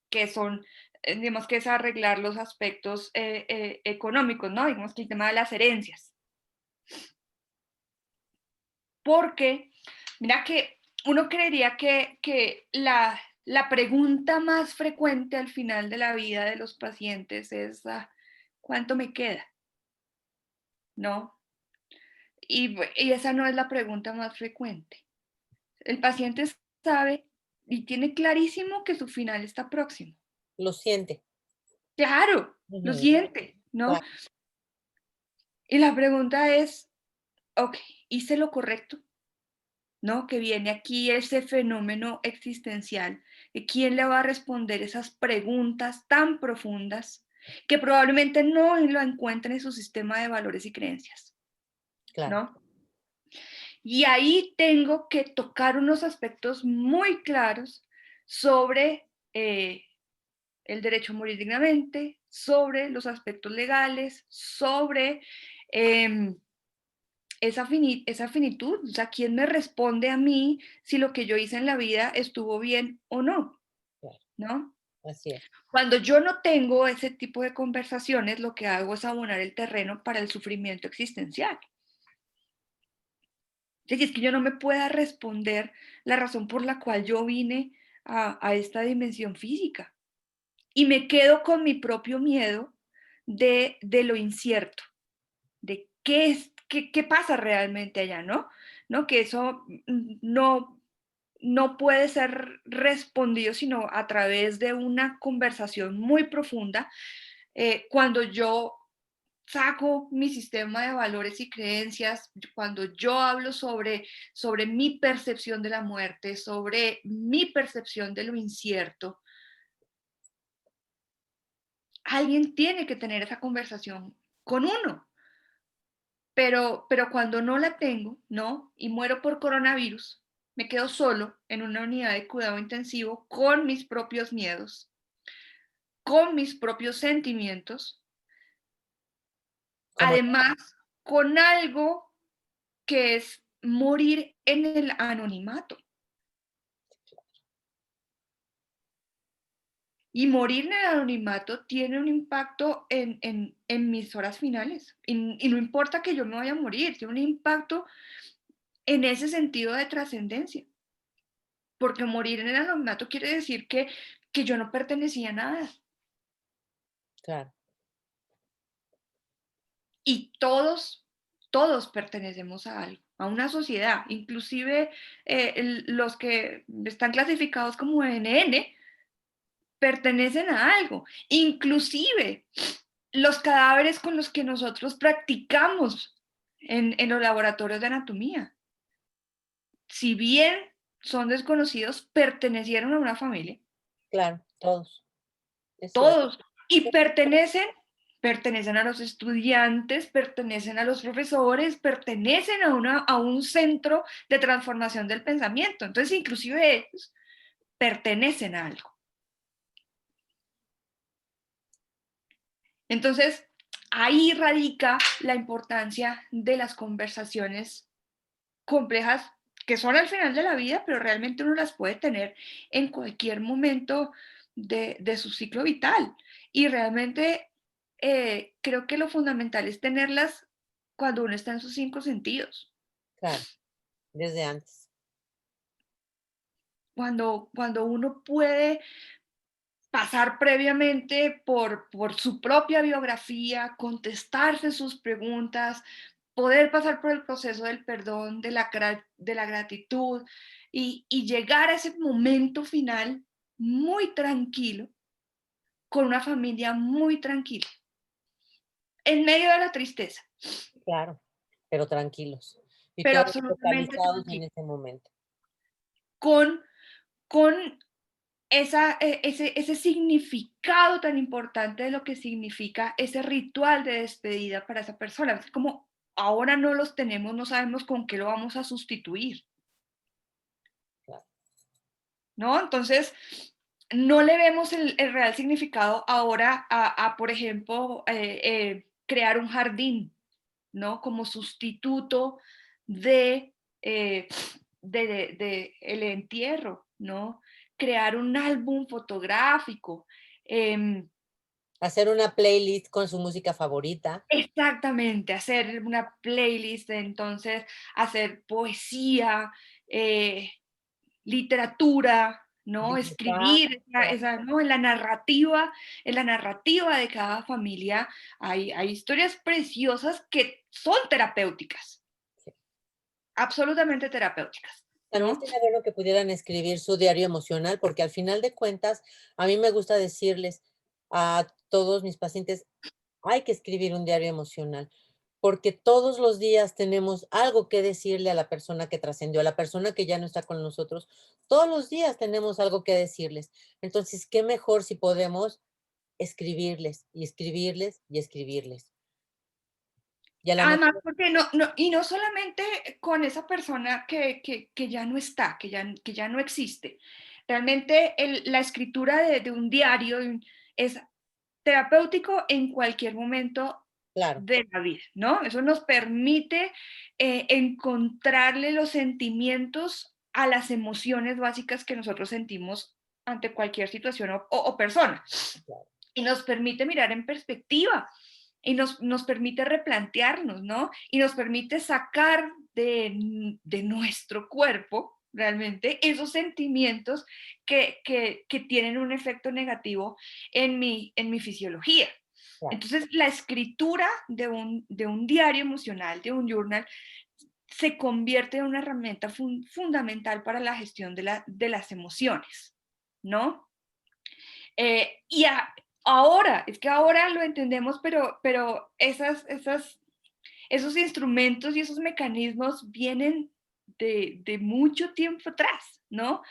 que son, digamos que es arreglar los aspectos económicos, ¿no? Digamos que el tema de las herencias. Porque, mira que uno creería que la pregunta más frecuente al final de la vida de los pacientes es, ¿cuánto me queda? ¿No? Y esa no es la pregunta más frecuente. El paciente sabe y tiene clarísimo que su final está próximo. Lo siente. Claro, lo Ujú, siente, ¿no? claro, Y la pregunta es, ok, ¿hice lo correcto? ¿No? Que viene aquí ese fenómeno existencial. ¿Quién le va a responder esas preguntas tan profundas que probablemente no lo encuentre en su sistema de valores y creencias? claro. ¿No? Y ahí tengo que tocar unos aspectos muy claros sobre el derecho a morir dignamente, sobre los aspectos legales, sobre eh, esa finitud, o sea, quién me responde a mí si lo que yo hice en la vida estuvo bien o no, Claro, ¿no? así es. Cuando yo no tengo ese tipo de conversaciones, lo que hago es abonar el terreno para el sufrimiento existencial. Si es que yo no me pueda responder la razón por la cual yo vine a esta dimensión física y me quedo con mi propio miedo de lo incierto, de qué pasa realmente allá, ¿no? ¿No? Que eso no puede ser respondido sino a través de una conversación muy profunda. Cuando yo saco mi sistema de valores y creencias, cuando yo hablo sobre mi percepción de la muerte, sobre mi percepción de lo incierto, alguien tiene que tener esa conversación con uno. Pero cuando no la tengo, ¿no? Y muero por coronavirus, me quedo solo en una unidad de cuidado intensivo con mis propios miedos, con mis propios sentimientos, Como además con algo que es morir en el anonimato. Y morir en el anonimato tiene un impacto en mis horas finales. Y no importa que yo me vaya a morir, tiene un impacto en ese sentido de trascendencia. Porque morir en el anonimato quiere decir que yo no pertenecía a nada. claro, Y todos pertenecemos a algo, a una sociedad. Inclusive los que están clasificados como NN pertenecen a algo. Inclusive los cadáveres con los que nosotros practicamos en los laboratorios de anatomía. Si bien son desconocidos, pertenecieron a una familia. claro, todos, es cierto. Todos. Y pertenecen a los estudiantes, pertenecen a los profesores, pertenecen a un centro de transformación del pensamiento. Entonces, inclusive ellos pertenecen a algo. Entonces, ahí radica la importancia de las conversaciones complejas que son al final de la vida, pero realmente uno las puede tener en cualquier momento de su ciclo vital. Y realmente creo que lo fundamental es tenerlas cuando uno está en sus cinco sentidos. Claro, desde antes. Cuando uno puede pasar previamente por su propia biografía, contestarse sus preguntas, poder pasar por el proceso del perdón, de la gratitud y llegar a ese momento final muy tranquilo, con una familia muy tranquila, en medio de la tristeza, Claro, pero tranquilos y pero todos absolutamente focalizados en tranquila, ese momento. con, con ese significado tan importante de lo que significa ese ritual de despedida para esa persona. Es como ahora no los tenemos, no sabemos con qué lo vamos a sustituir, Claro. ¿no? Entonces, no le vemos el real significado ahora por ejemplo, crear un jardín, ¿no? Como sustituto de, eh, el entierro, ¿no? Crear un álbum fotográfico. em, Hacer una playlist con su música favorita. Exactamente, hacer una playlist, entonces hacer poesía, eh, literatura, ¿no? Dibujar, Escribir ¿no? En la narrativa de cada familia hay historias preciosas que son terapéuticas, sí. absolutamente terapéuticas, También ¿no? sería bueno que pudieran escribir su diario emocional, porque al final de cuentas, a mí me gusta decirles a todos mis pacientes, hay que escribir un diario emocional, porque todos los días tenemos algo que decirle a la persona que trascendió, a la persona que ya no está con nosotros. Todos los días tenemos algo que decirles. Entonces, qué mejor si podemos escribirles y escribirles y escribirles. Y a lo Además, mejor, porque y no solamente con esa persona que ya no está, que ya no existe. Realmente la escritura de un diario es terapéutico en cualquier momento claro, de la vida, ¿no? Eso nos permite encontrarle los sentimientos a las emociones básicas que nosotros sentimos ante cualquier situación o persona. claro, Y nos permite mirar en perspectiva y nos permite replantearnos, ¿no? Y nos permite sacar de nuestro cuerpo realmente esos sentimientos que tienen un efecto negativo en mi fisiología. claro. Entonces, la escritura de un diario emocional, de un journal, se convierte en una herramienta fundamental para la gestión de las emociones, ¿no? Y ahora, es que ahora lo entendemos, pero esos instrumentos y esos mecanismos vienen de mucho tiempo atrás, ¿no?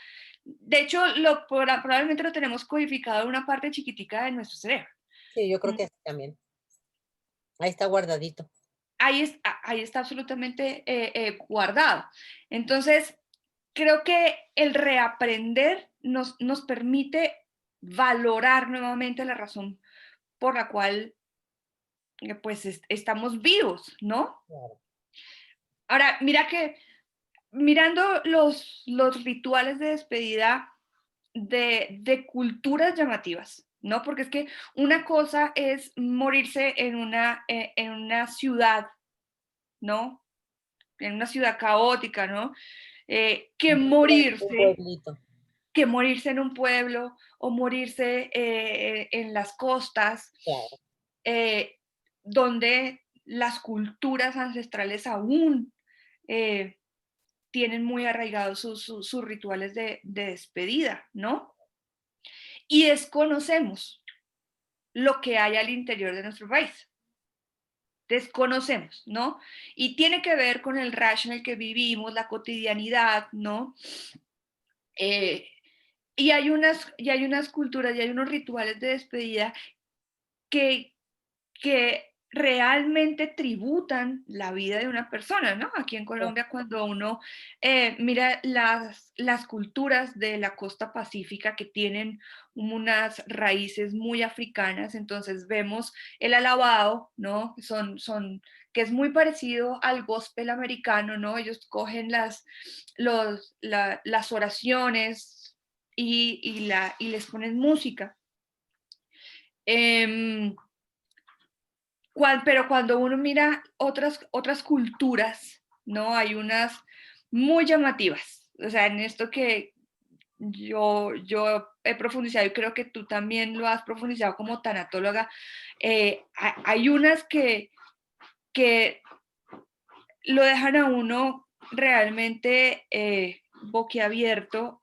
De hecho, probablemente lo tenemos codificado en una parte chiquitica de nuestro cerebro. Sí, yo creo Mm, que así también. Ahí está guardadito. ahí está absolutamente guardado. Entonces, creo que el reaprender nos permite valorar nuevamente la razón por la cual pues estamos vivos, ¿no? Claro. Ahora, mira que mirando los rituales de despedida de culturas llamativas, ¿no? Porque es que una cosa es morirse en una ciudad, ¿no? En una ciudad caótica, ¿no? Un pueblito. Que morirse en un pueblo o morirse en las costas, Claro, eh, donde las culturas ancestrales aún eh, tienen muy arraigados sus rituales de despedida, ¿no? Y desconocemos lo que hay al interior de nuestro país. Desconocemos, ¿no? Y tiene que ver con el rush en el que vivimos, la cotidianidad, ¿no? Eh, y hay unas culturas y hay unos rituales de despedida que, que realmente tributan la vida de una persona, ¿no? Aquí en claro. Colombia, cuando uno mira las culturas de la costa pacífica que tienen unas raíces muy africanas, entonces vemos el alabado, ¿no? Que es muy parecido al gospel americano, ¿no? Ellos cogen las oraciones y les ponen música. Em, pero cuando uno mira otras culturas, ¿no? Hay unas muy llamativas. O sea, en esto que yo he profundizado y creo que tú también lo has profundizado como tanatóloga, hay unas que lo dejan a uno realmente boquiabierto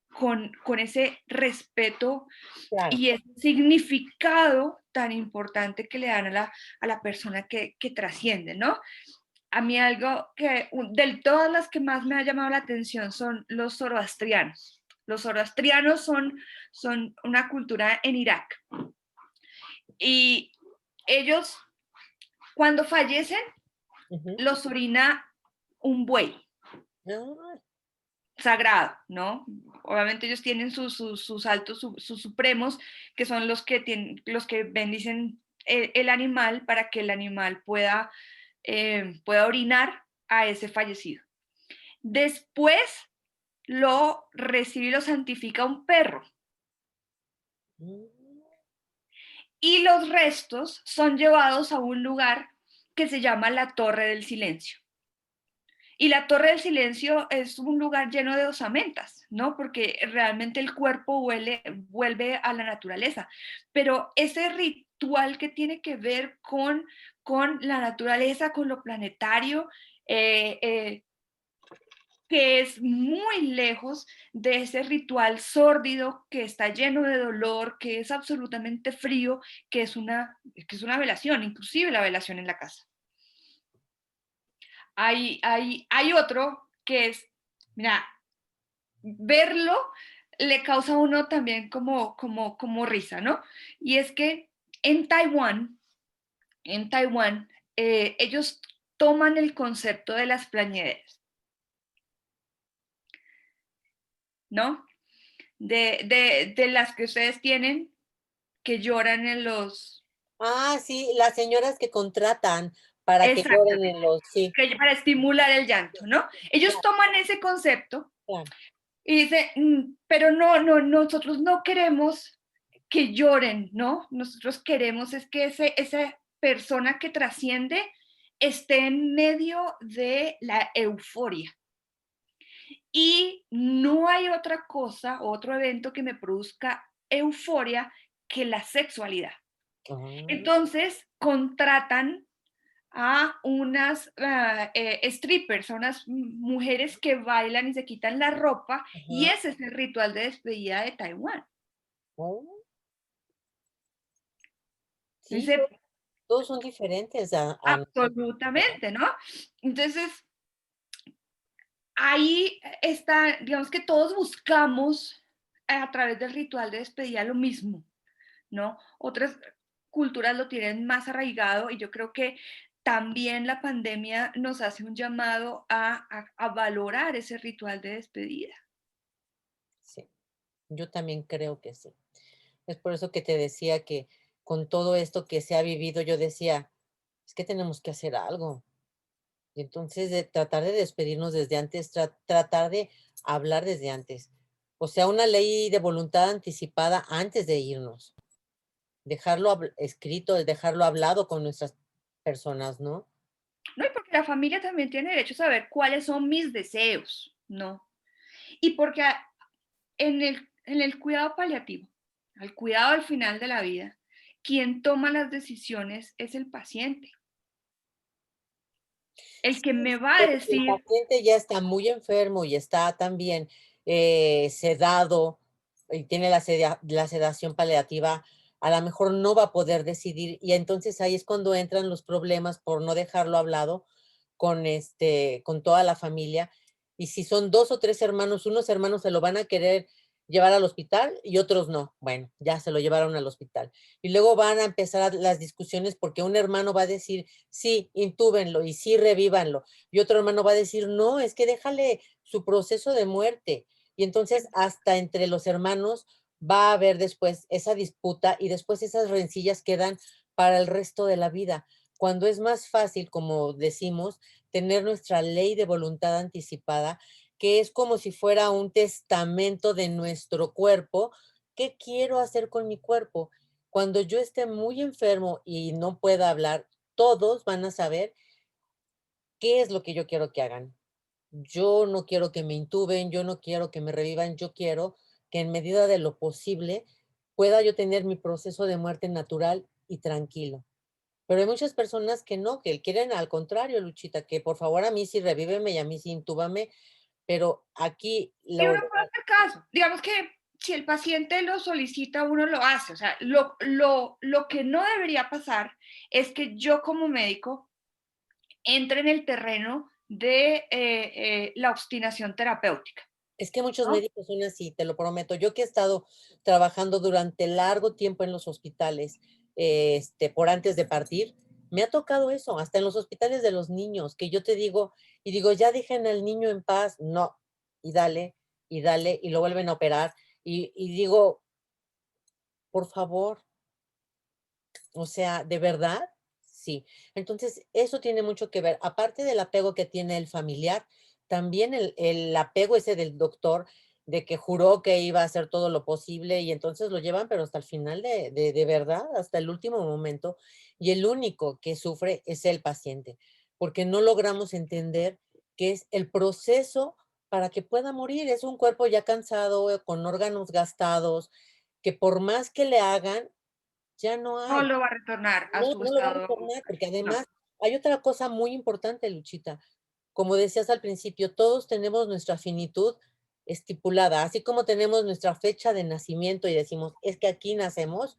con ese respeto Claro, y ese significado tan importante que le dan a la persona que trasciende, ¿no? A mí algo que, de todas las que más me ha llamado la atención son los zoroastrianos. Los zoroastrianos son una cultura en Irak y ellos cuando fallecen ujú. los orina un buey Ah, sagrado, ¿no? Obviamente ellos tienen sus altos, sus supremos, que son los que bendicen el animal para que el animal pueda orinar a ese fallecido. Después lo recibe y lo santifica un perro. mm, Y los restos son llevados a un lugar que se llama la Torre del Silencio. Y la Torre del Silencio es un lugar lleno de osamentas, ¿no? Porque realmente el cuerpo vuelve a la naturaleza. Pero ese ritual que tiene que ver con la naturaleza, con lo planetario, eh, eh, que es muy lejos de ese ritual sórdido que está lleno de dolor, que es absolutamente frío, que es una velación, inclusive la velación en la casa. Hay otro que es, mira, verlo le causa a uno también como risa, ¿no? Y es que en Taiwán, en Taiwán, ellos toman el concepto de las plañideras, ¿no? De las que ustedes tienen que lloran en los... Ah, sí, las señoras que contratan para que lloren Exactamente, en los, sí, para estimular el llanto, ¿no? Ellos claro, toman ese concepto claro. y dicen, pero nosotros no queremos que lloren, ¿no? Nosotros queremos es que esa persona que trasciende esté en medio de la euforia. Y no hay otra cosa, otro evento que me produzca euforia que la sexualidad. Ah, Entonces, contratan a unas strippers, a unas mujeres que bailan y se quitan la ropa, y ajá. ese es el ritual de despedida de Taiwán. Oh, sí, Dice, todos son diferentes a nosotros, ¿verdad? absolutamente, ¿no? Entonces, ahí está, digamos que todos buscamos a través del ritual de despedida lo mismo, ¿no? Otras culturas lo tienen más arraigado y yo creo que también la pandemia nos hace un llamado a valorar ese ritual de despedida. Sí, yo también creo que sí. Es por eso que te decía que con todo esto que se ha vivido, yo decía, es que tenemos que hacer algo. Y entonces de tratar de despedirnos desde antes, tratar de hablar desde antes. O sea, una ley de voluntad anticipada antes de irnos. Dejarlo escrito, dejarlo hablado con nuestras personas, ¿no? No, y porque la familia también tiene derecho a saber cuáles son mis deseos, ¿no? Y porque en el cuidado paliativo, al cuidado al final de la vida, quien toma las decisiones es el paciente, el Sí, que me va a pero si el decir, paciente ya está muy enfermo y está también sedado y tiene la sedación paliativa, a lo mejor no va a poder decidir y entonces ahí es cuando entran los problemas por no dejarlo hablado con toda la familia. Y si son dos o tres hermanos, unos hermanos se lo van a querer llevar al hospital y otros no. Bueno, ya se lo llevaron al hospital. Y luego van a empezar las discusiones porque un hermano va a decir, sí, intúbenlo y sí, revívanlo. Y otro hermano va a decir, no, es que déjale su proceso de muerte. Y entonces hasta entre los hermanos va a haber después esa disputa y después esas rencillas quedan para el resto de la vida. Cuando es más fácil, como decimos, tener nuestra ley de voluntad anticipada, que es como si fuera un testamento de nuestro cuerpo. ¿Qué quiero hacer con mi cuerpo? Cuando yo esté muy enfermo y no pueda hablar, todos van a saber qué es lo que yo quiero que hagan. Yo no quiero que me intuben, yo no quiero que me revivan, yo quiero que en medida de lo posible pueda yo tener mi proceso de muerte natural y tranquilo. Pero hay muchas personas que no, que quieren al contrario, Luchita, que por favor a mí sí revíveme y a mí sí intúbame, pero aquí Y lo, uno puede hacer caso. Digamos que si el paciente lo solicita, uno lo hace. O sea, lo que no debería pasar es que yo como médico entre en el terreno de la obstinación terapéutica, es que muchos ¿no? médicos son así, te lo prometo. Yo que he estado trabajando durante largo tiempo en los hospitales, por antes de partir, me ha tocado eso, hasta en los hospitales de los niños, que yo te digo, y digo, ya dejen al niño en paz. No, y dale, y lo vuelven a operar. Y digo, por favor, o sea, ¿de verdad? Sí. Entonces, eso tiene mucho que ver. Aparte del apego que tiene el familiar, también el apego ese del doctor, de que juró que iba a hacer todo lo posible y entonces lo llevan, pero hasta el final de verdad, hasta el último momento. Y el único que sufre es el paciente, porque no logramos entender que es el proceso para que pueda morir. Es un cuerpo ya cansado, con órganos gastados, que por más que le hagan, ya no No hay. lo va a retornar a No, su no lo va a estado. retornar, porque No. además hay otra cosa muy importante, Luchita. Como decías al principio, todos tenemos nuestra finitud estipulada, así como tenemos nuestra fecha de nacimiento y decimos, es que aquí nacemos,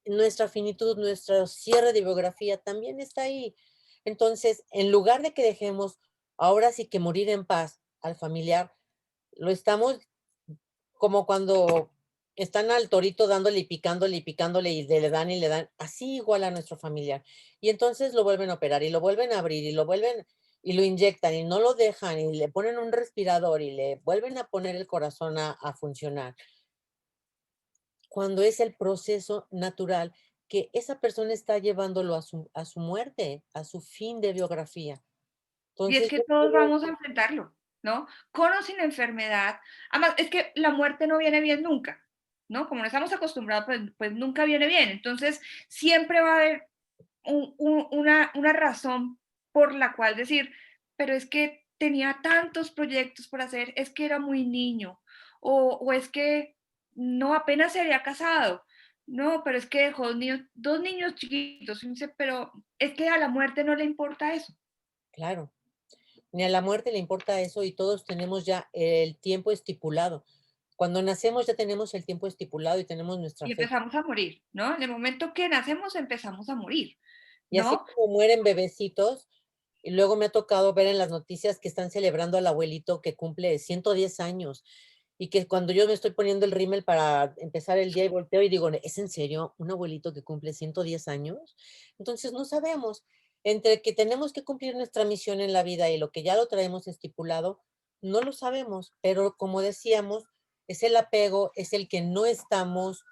nuestra finitud, nuestro cierre de biografía también está ahí. Entonces, en lugar de que dejemos ahora sí que morir en paz al familiar, lo estamos como cuando están al torito dándole y picándole y le dan, así igual a nuestro familiar. Y entonces lo vuelven a operar y lo vuelven a abrir y lo vuelven y lo inyectan y no lo dejan y le ponen un respirador y le vuelven a poner el corazón a funcionar. Cuando es el proceso natural que esa persona está llevándolo a su muerte, a su fin de biografía. Y es Entonces, que yo todos creo, vamos a enfrentarlo, ¿no? Con o sin enfermedad. Además, es que la muerte no viene bien nunca, ¿no? Como no estamos acostumbrados, pues nunca viene bien. Entonces, siempre va a haber una razón por la cual decir, pero es que tenía tantos proyectos por hacer, es que era muy niño, o es que no apenas se había casado, no, pero es que dejó dos niños chiquitos, y dice, pero es que a la muerte no le importa eso. claro. Ni a la muerte le importa eso y todos tenemos ya el tiempo estipulado. Cuando nacemos ya tenemos el tiempo estipulado y tenemos nuestra Y fecha. empezamos a morir, ¿no? En el momento que nacemos empezamos a morir, Y así ¿no? como mueren bebecitos, y luego me ha tocado ver en las noticias que están celebrando al abuelito que cumple 110 años y que cuando yo me estoy poniendo el rímel para empezar el día y volteo y digo, ¿es en serio un abuelito que cumple 110 años? Entonces no sabemos. Entre que tenemos que cumplir nuestra misión en la vida y lo que ya lo traemos estipulado, no lo sabemos, pero como decíamos, es el apego, es el que no estamos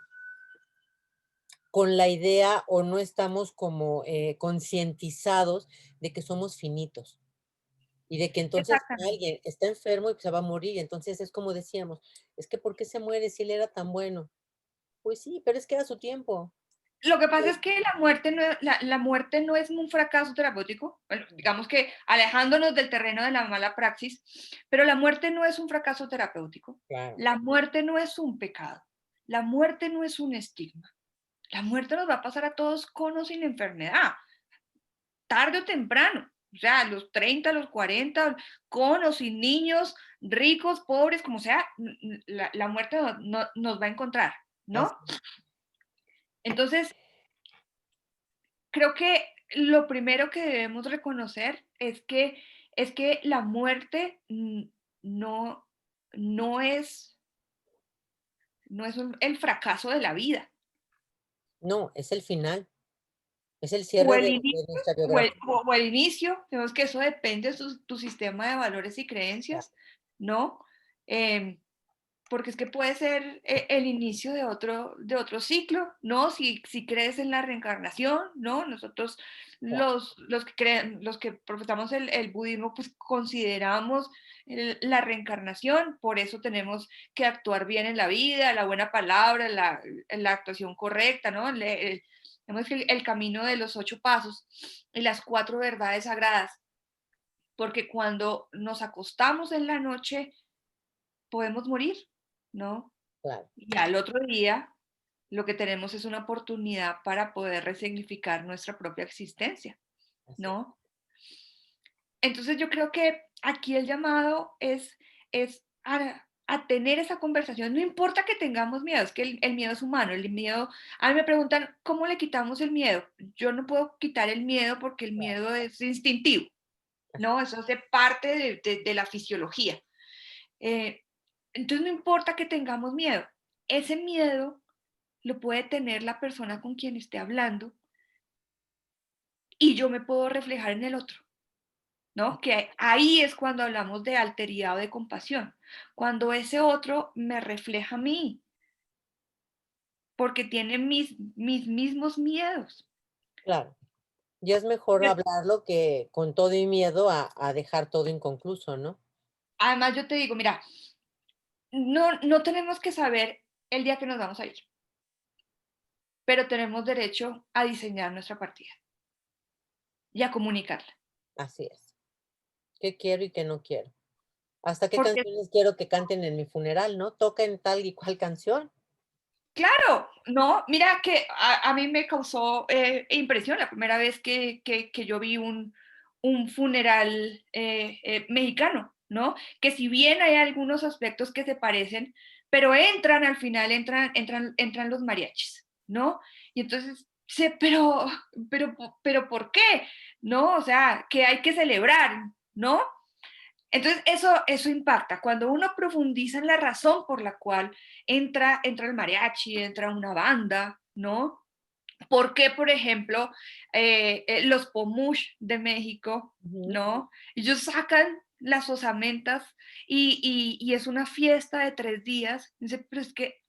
con la idea o no estamos como concientizados de que somos finitos y de que entonces Exactamente. alguien está enfermo y se va a morir. Entonces es como decíamos, es que ¿por qué se muere si él era tan bueno? Pues sí, pero es que era su tiempo. Lo que pasa es que la muerte la muerte no es un fracaso terapéutico, bueno, digamos que alejándonos del terreno de la mala praxis, pero la muerte no es un fracaso terapéutico, Claro, la muerte no es un pecado, la muerte no es un estigma, la muerte nos va a pasar a todos con o sin enfermedad, tarde o temprano, o sea, a los 30, a los 40, con o sin niños, ricos, pobres, como sea, la muerte nos va a encontrar, así, ¿no? Entonces, creo que lo primero que debemos reconocer es que la muerte no, no es, no es el fracaso de la vida. no, es el final, es el O cierre el de inicio, nuestra biografía. o el inicio, digamos que eso depende de tu sistema de valores y creencias, ¿no? Em, porque es que puede ser el inicio de otro ciclo, ¿no? Si crees en la reencarnación, ¿no? Nosotros, Claro, los que creen, los que profesamos el budismo, pues consideramos la reencarnación, por eso tenemos que actuar bien en la vida, la buena palabra, la actuación correcta, ¿no? Digamos que el camino de los 8 pasos y las 4 verdades sagradas, porque cuando nos acostamos en la noche, podemos morir, ¿no? claro, Y al otro día lo que tenemos es una oportunidad para poder resignificar nuestra propia existencia, así es. ¿no? Entonces yo creo que aquí el llamado es a tener esa conversación. No importa que tengamos miedo, es que el miedo es humano. El miedo, a mí me preguntan, ¿cómo le quitamos el miedo? Yo no puedo quitar el miedo porque el Claro, miedo es instintivo, así ¿no? Eso hace parte de la fisiología. Eh, entonces no importa que tengamos miedo. Ese miedo lo puede tener la persona con quien esté hablando y yo me puedo reflejar en el otro. ¿No? Que ahí es cuando hablamos de alteridad o de compasión, cuando ese otro me refleja a mí, porque tiene mis mismos miedos. claro. Ya es mejor hablarlo que con todo y miedo a dejar todo inconcluso, ¿no? Además, yo te digo, mira, no tenemos que saber el día que nos vamos a ir, pero tenemos derecho a diseñar nuestra partida y a comunicarla. Así es. ¿Qué quiero y qué no quiero? ¿Hasta qué Porque canciones quiero que canten en mi funeral, no? Toquen tal y cual canción. claro, no, mira que a mí me causó impresión la primera vez que yo vi un funeral mexicano, ¿no? Que si bien hay algunos aspectos que se parecen, pero entran al final, entran los mariachis, ¿no? Y entonces, sí, pero ¿por qué? ¿No? O sea, que hay que celebrar, ¿no? Entonces, eso impacta. Cuando uno profundiza en la razón por la cual entra el mariachi, entra una banda, ¿no? ¿Por qué, por ejemplo, los Pomush de México, Ujú, ¿no? Ellos sacan las osamentas y es una fiesta de 3 días. Dice, pero es que,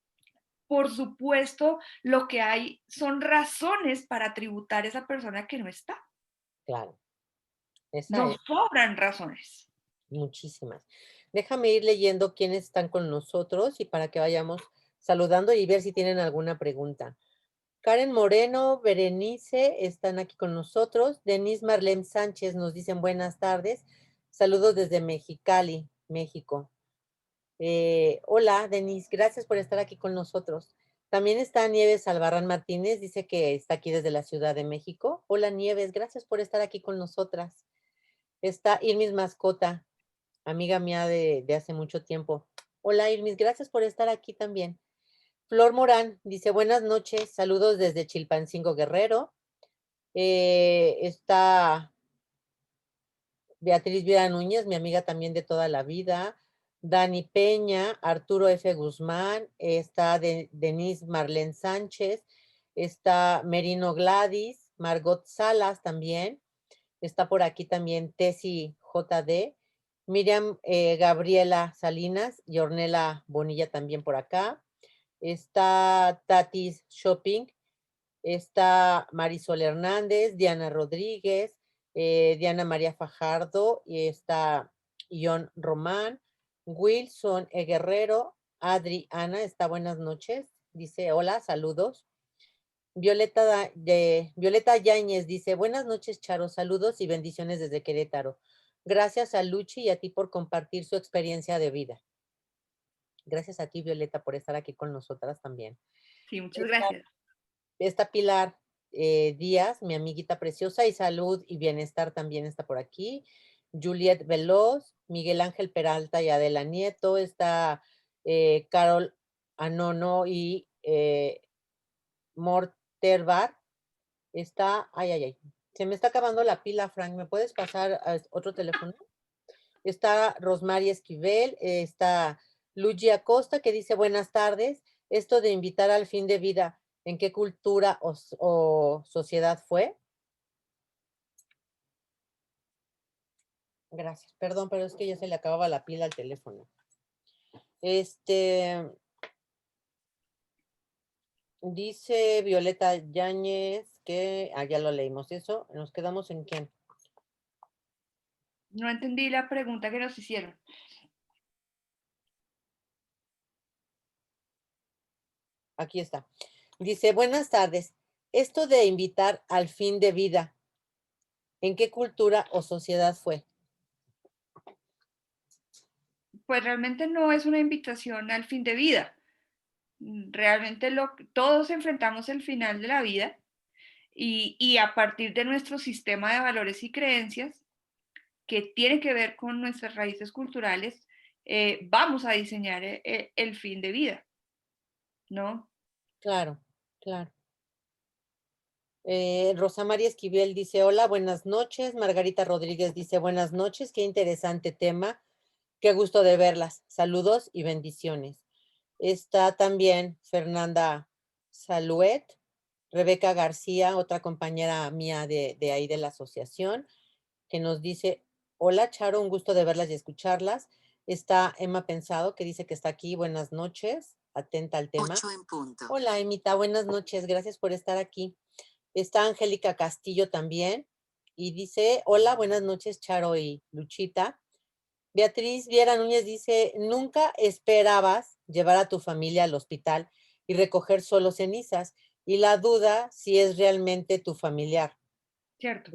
por supuesto, lo que hay son razones para tributar a esa persona que no está. claro, esa No es, sobran razones. muchísimas. Déjame ir leyendo quiénes están con nosotros y para que vayamos saludando y ver si tienen alguna pregunta. Karen Moreno, Berenice están aquí con nosotros. Denise Marlene Sánchez nos dicen buenas tardes. Saludos desde Mexicali, México. Hola, Denise, gracias por estar aquí con nosotros. También está Nieves Albarrán Martínez, dice que está aquí desde la Ciudad de México. Hola, Nieves, gracias por estar aquí con nosotras. Está Irmis Mascota, amiga mía de hace mucho tiempo. Hola, Irmis, gracias por estar aquí también. Flor Morán dice buenas noches, saludos desde Chilpancingo Guerrero. Está Beatriz Viera Núñez, mi amiga también de toda la vida. Dani Peña, Arturo F. Guzmán, está Denise Marlene Sánchez, está Merino Gladys, Margot Salas también, está por aquí también Tessy JD, Miriam Gabriela Salinas y Ornella Bonilla también por acá. Está Tatis Shopping, está Marisol Hernández, Diana Rodríguez, Diana María Fajardo, y está Ion Román, Wilson Guerrero, Adri Ana, está buenas noches, dice hola, saludos. Violeta Yáñez dice, buenas noches, Charo, saludos y bendiciones desde Querétaro. Gracias a Luchi y a ti por compartir su experiencia de vida. Gracias a ti, Violeta, por estar aquí con nosotras también. Sí, muchas gracias. Está Pilar Díaz, mi amiguita preciosa, y salud y bienestar también está por aquí. Juliet Veloz, Miguel Ángel Peralta y Adela Nieto, está Carol Anono y Morterbar. Está, ay, ay, ay, se me está acabando la pila, Frank, ¿me puedes pasar a otro teléfono? Está Rosmary Esquivel, está Luigi Acosta que dice buenas tardes. Esto de invitar al fin de vida, ¿en qué cultura o sociedad fue? Gracias, perdón, pero es que ya se le acababa la pila al teléfono. Este, dice Violeta Yáñez que, ya lo leímos eso, nos quedamos en quién. No entendí la pregunta que nos hicieron. Aquí está. Dice, buenas tardes. Esto de invitar al fin de vida, ¿en qué cultura o sociedad fue? Pues realmente no es una invitación al fin de vida, Realmente todos enfrentamos el final de la vida y a partir de nuestro sistema de valores y creencias, que tiene que ver con nuestras raíces culturales, vamos a diseñar el fin de vida, ¿no? Claro, claro. Rosa María Esquivel dice, hola, buenas noches. Margarita Rodríguez dice, buenas noches, qué interesante tema. Qué gusto de verlas. Saludos y bendiciones. Está también Fernanda Saluet, Rebeca García, otra compañera mía de ahí de la asociación, que nos dice, hola Charo, un gusto de verlas y escucharlas. Está Emma Pensado, que dice que está aquí, buenas noches, atenta al tema. 8 en punto. Hola Emita, buenas noches, gracias por estar aquí. Está Angélica Castillo también, y dice, hola, buenas noches Charo y Luchita. Beatriz Viera Núñez dice, nunca esperabas llevar a tu familia al hospital y recoger solo cenizas, y la duda si es realmente tu familiar. Cierto.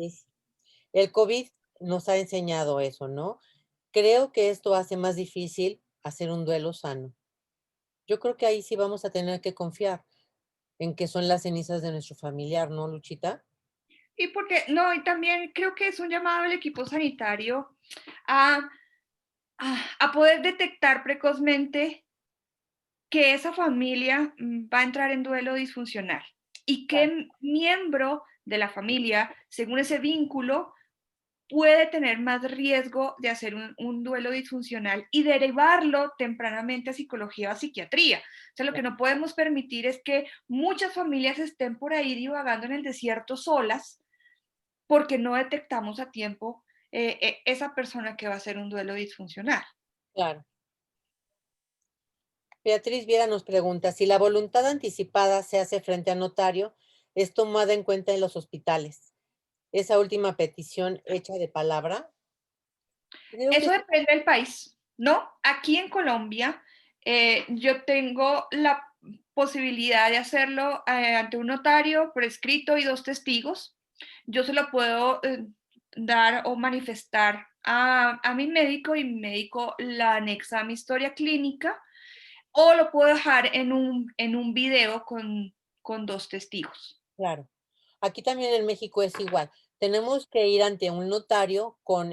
El COVID nos ha enseñado eso, ¿no? Creo que esto hace más difícil hacer un duelo sano. Yo creo que ahí sí vamos a tener que confiar en que son las cenizas de nuestro familiar, ¿no, Luchita? Y porque, no, y también creo que es un llamado al equipo sanitario a, a poder detectar precozmente que esa familia va a entrar en duelo disfuncional y Claro, qué miembro de la familia, según ese vínculo, puede tener más riesgo de hacer un duelo disfuncional y derivarlo tempranamente a psicología o a psiquiatría. O sea, lo que claro, no podemos permitir es que muchas familias estén por ahí divagando en el desierto solas porque no detectamos a tiempo esa persona que va a hacer un duelo disfuncional. claro. Beatriz Viera nos pregunta, si la voluntad anticipada se hace frente a notario, es tomada en cuenta en los hospitales. Esa última petición hecha de palabra, creo que Eso sí. depende del país, ¿no? Aquí en Colombia, yo tengo la posibilidad de hacerlo ante un notario por escrito y dos testigos. Yo se lo puedo dar o manifestar a mi médico y mi médico la anexa a mi historia clínica o lo puedo dejar en un video con dos testigos. Claro. Aquí también en México es igual. Tenemos que ir ante un notario con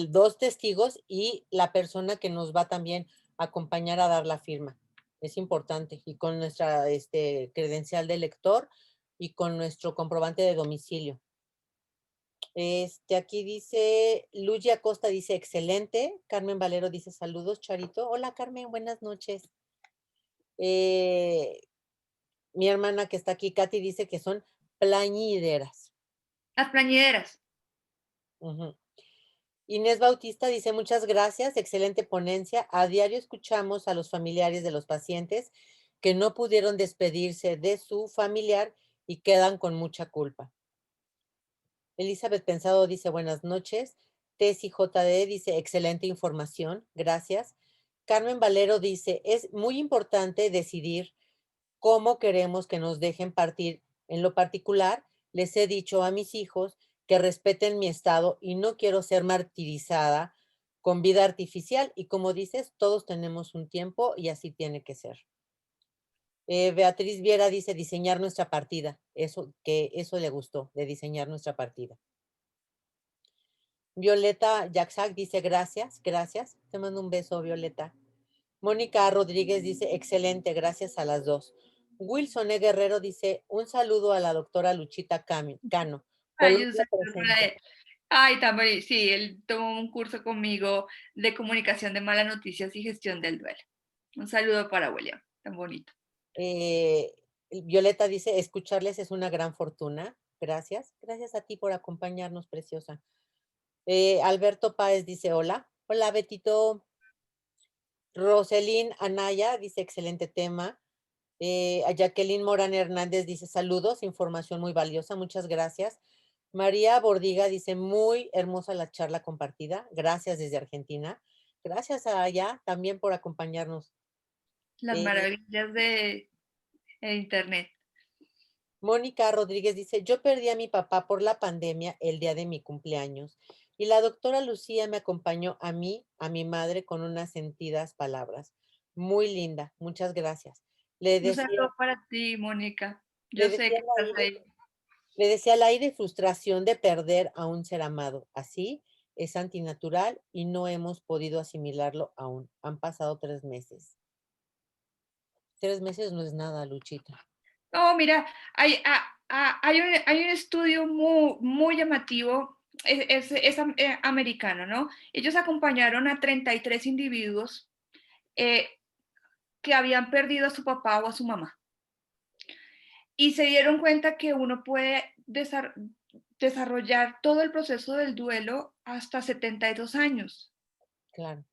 dos testigos y la persona que nos va también a acompañar a dar la firma. Es importante. Y con nuestra credencial de lector y con nuestro comprobante de domicilio. Aquí dice, Luigi Acosta dice, excelente. Carmen Valero dice, saludos, Charito. Hola, Carmen, buenas noches. Eh, Mi hermana que está aquí, Katy, dice que son plañideras. Las plañideras. Ujú. Inés Bautista dice, muchas gracias, excelente ponencia. A diario escuchamos a los familiares de los pacientes que no pudieron despedirse de su familiar y quedan con mucha culpa. Elizabeth Pensado dice, buenas noches. Tessy JD dice, excelente información, gracias. Carmen Valero dice, es muy importante decidir cómo queremos que nos dejen partir. En lo particular, les he dicho a mis hijos que respeten mi estado y no quiero ser martirizada con vida artificial. Y como dices, todos tenemos un tiempo y así tiene que ser. Beatriz Viera dice diseñar nuestra partida. Eso le gustó, de diseñar nuestra partida. Violeta Yaxac dice gracias, gracias. Te mando un beso, Violeta. Mónica Rodríguez dice, excelente, gracias a las dos. Wilson E. Guerrero dice, un saludo a la doctora Luchita Cano. Ay, un Colombia saludo para presente. él. Ay, también, sí, él tomó un curso conmigo de comunicación de malas noticias y gestión del duelo. Un saludo para William, tan bonito. Eh, Violeta dice, escucharles es una gran fortuna. Gracias. Gracias a ti por acompañarnos, preciosa. Alberto Páez dice, hola. Hola, Betito. Roselín Anaya dice, excelente tema. A Jacqueline Morán Hernández dice, saludos, información muy valiosa, muchas gracias. María Bordiga dice, muy hermosa la charla compartida. Gracias desde Argentina. Gracias a ella también por acompañarnos. Las Eh, maravillas de Internet. Mónica Rodríguez dice, yo perdí a mi papá por la pandemia el día de mi cumpleaños y la doctora Lucía me acompañó a mí, a mi madre, con unas sentidas palabras. Muy linda, muchas gracias. Le Un decía, saludo para ti, Mónica. le Yo sé decía que al estás aire, ahí. le decía al aire frustración de perder a un ser amado. Así es antinatural y no hemos podido asimilarlo aún. Han pasado 3 meses. 3 meses no es nada, Luchita. No, mira, hay un estudio muy llamativo, americano, ¿no? Ellos acompañaron a 33 individuos eh, que habían perdido a su papá o a su mamá y se dieron cuenta que uno puede desarrollar todo el proceso del duelo hasta 72 años. Claro,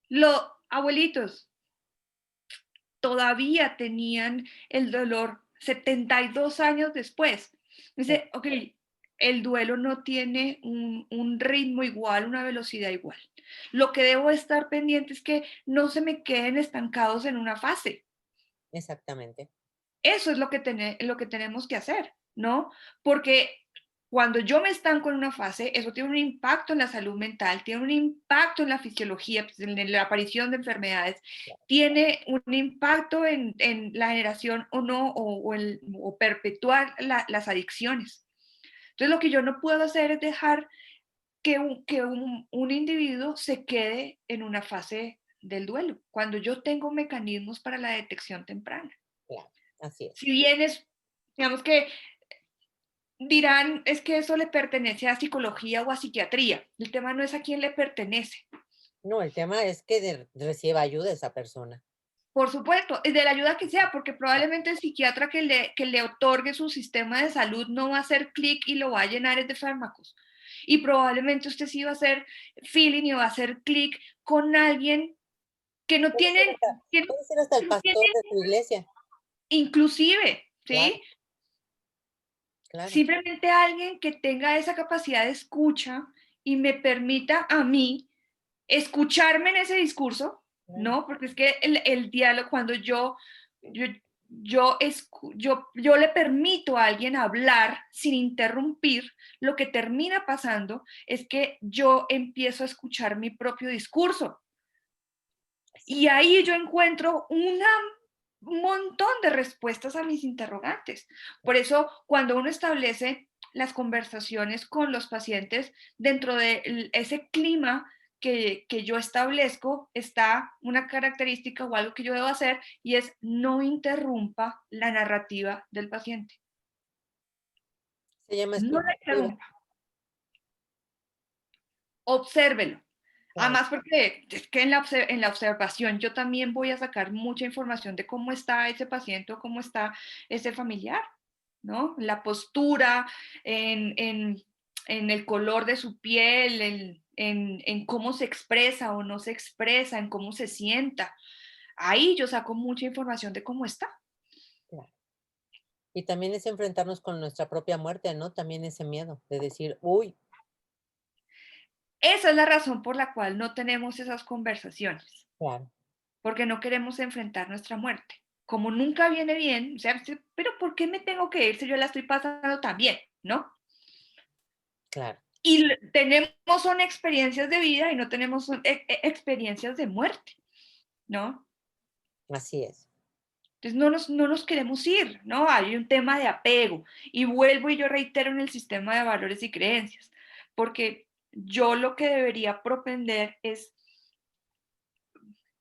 Los abuelitos todavía tenían el dolor 72 años después. sí, Dice, ok, el duelo no tiene un ritmo igual, una velocidad igual. Lo que debo estar pendiente es que no se me queden estancados en una fase. exactamente. Eso es lo que tenemos que hacer, ¿no? Porque cuando yo me estanco en una fase, eso tiene un impacto en la salud mental, tiene un impacto en la fisiología, pues, en la aparición de enfermedades, tiene un impacto en la generación o no, o perpetuar las adicciones. Entonces, lo que yo no puedo hacer es dejar que un individuo se quede en una fase del duelo, cuando yo tengo mecanismos para la detección temprana. Claro, así es. Si bien es, digamos que dirán, es que eso le pertenece a psicología o a psiquiatría. El tema no es a quién le pertenece. No, el tema es que reciba ayuda esa persona. Por supuesto, y de la ayuda que sea, porque probablemente el psiquiatra que le otorgue su sistema de salud no va a hacer clic y lo va a llenar de fármacos. Y probablemente usted sí va a hacer feeling y va a hacer clic con alguien que no Puede ser tiene, hasta, que no, puede ser hasta el que no tiene pastor de tu iglesia. inclusive, Claro, ¿sí? claro. Simplemente alguien que tenga esa capacidad de escucha y me permita a mí escucharme en ese discurso, Claro. ¿no? Porque es que el diálogo, cuando yo, yo le permito a alguien hablar sin interrumpir, lo que termina pasando es que yo empiezo a escuchar mi propio discurso. Y ahí yo encuentro un montón de respuestas a mis interrogantes. Por eso, cuando uno establece las conversaciones con los pacientes, dentro de ese clima que yo establezco, está una característica o algo que yo debo hacer y es no interrumpa la narrativa del paciente. Se llama No escucha la activa. interrumpa, obsérvelo. Claro, Además, porque es que en la observación yo también voy a sacar mucha información de cómo está ese paciente o cómo está ese familiar, ¿no? La postura, en, en, en el color de su piel, en cómo se expresa o no se expresa, en cómo se sienta. Ahí yo saco mucha información de cómo está. claro. Y también es enfrentarnos con nuestra propia muerte, ¿no? También ese miedo de decir, uy, Esa es la razón por la cual no tenemos esas conversaciones, claro, porque no queremos enfrentar nuestra muerte. Como nunca viene bien, o sea, pero ¿por qué me tengo que ir si yo la estoy pasando tan bien? ¿No? claro, Y tenemos son experiencias de vida y no tenemos experiencias de muerte, ¿no? así es. Entonces no nos queremos ir, ¿no? Hay un tema de apego y vuelvo y yo reitero en el sistema de valores y creencias, porque yo lo que debería propender es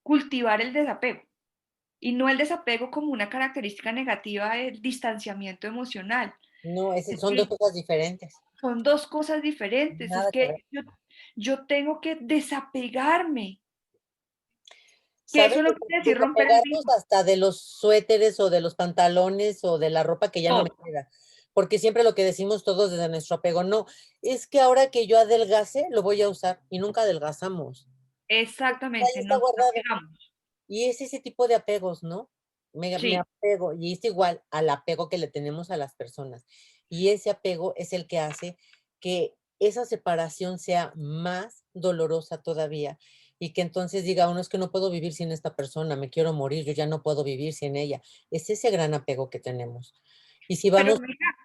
cultivar el desapego. Y no el desapego como una característica negativa del distanciamiento emocional. No, Es son dos que cosas diferentes. son dos cosas diferentes. Es Nada que ver. que yo tengo que desapegarme, que ¿Sabes? eso no quiere decir romper el Desapegarnos vínculo. hasta de los suéteres o de los pantalones o de la ropa que ya no me Todo. queda. Porque siempre lo que decimos todos desde nuestro apego, no, es que ahora que yo adelgace, lo voy a usar y nunca adelgazamos. Ahí Exactamente, está nos guardado. apegamos. Y es ese tipo de apegos, ¿no? Me Sí, apego, y es igual al apego que le tenemos a las personas. Y ese apego es el que hace que esa separación sea más dolorosa todavía y que entonces diga uno es que no puedo vivir sin esta persona, me quiero morir, yo ya no puedo vivir sin ella. Es ese gran apego que tenemos. Y si pero vamos, mira,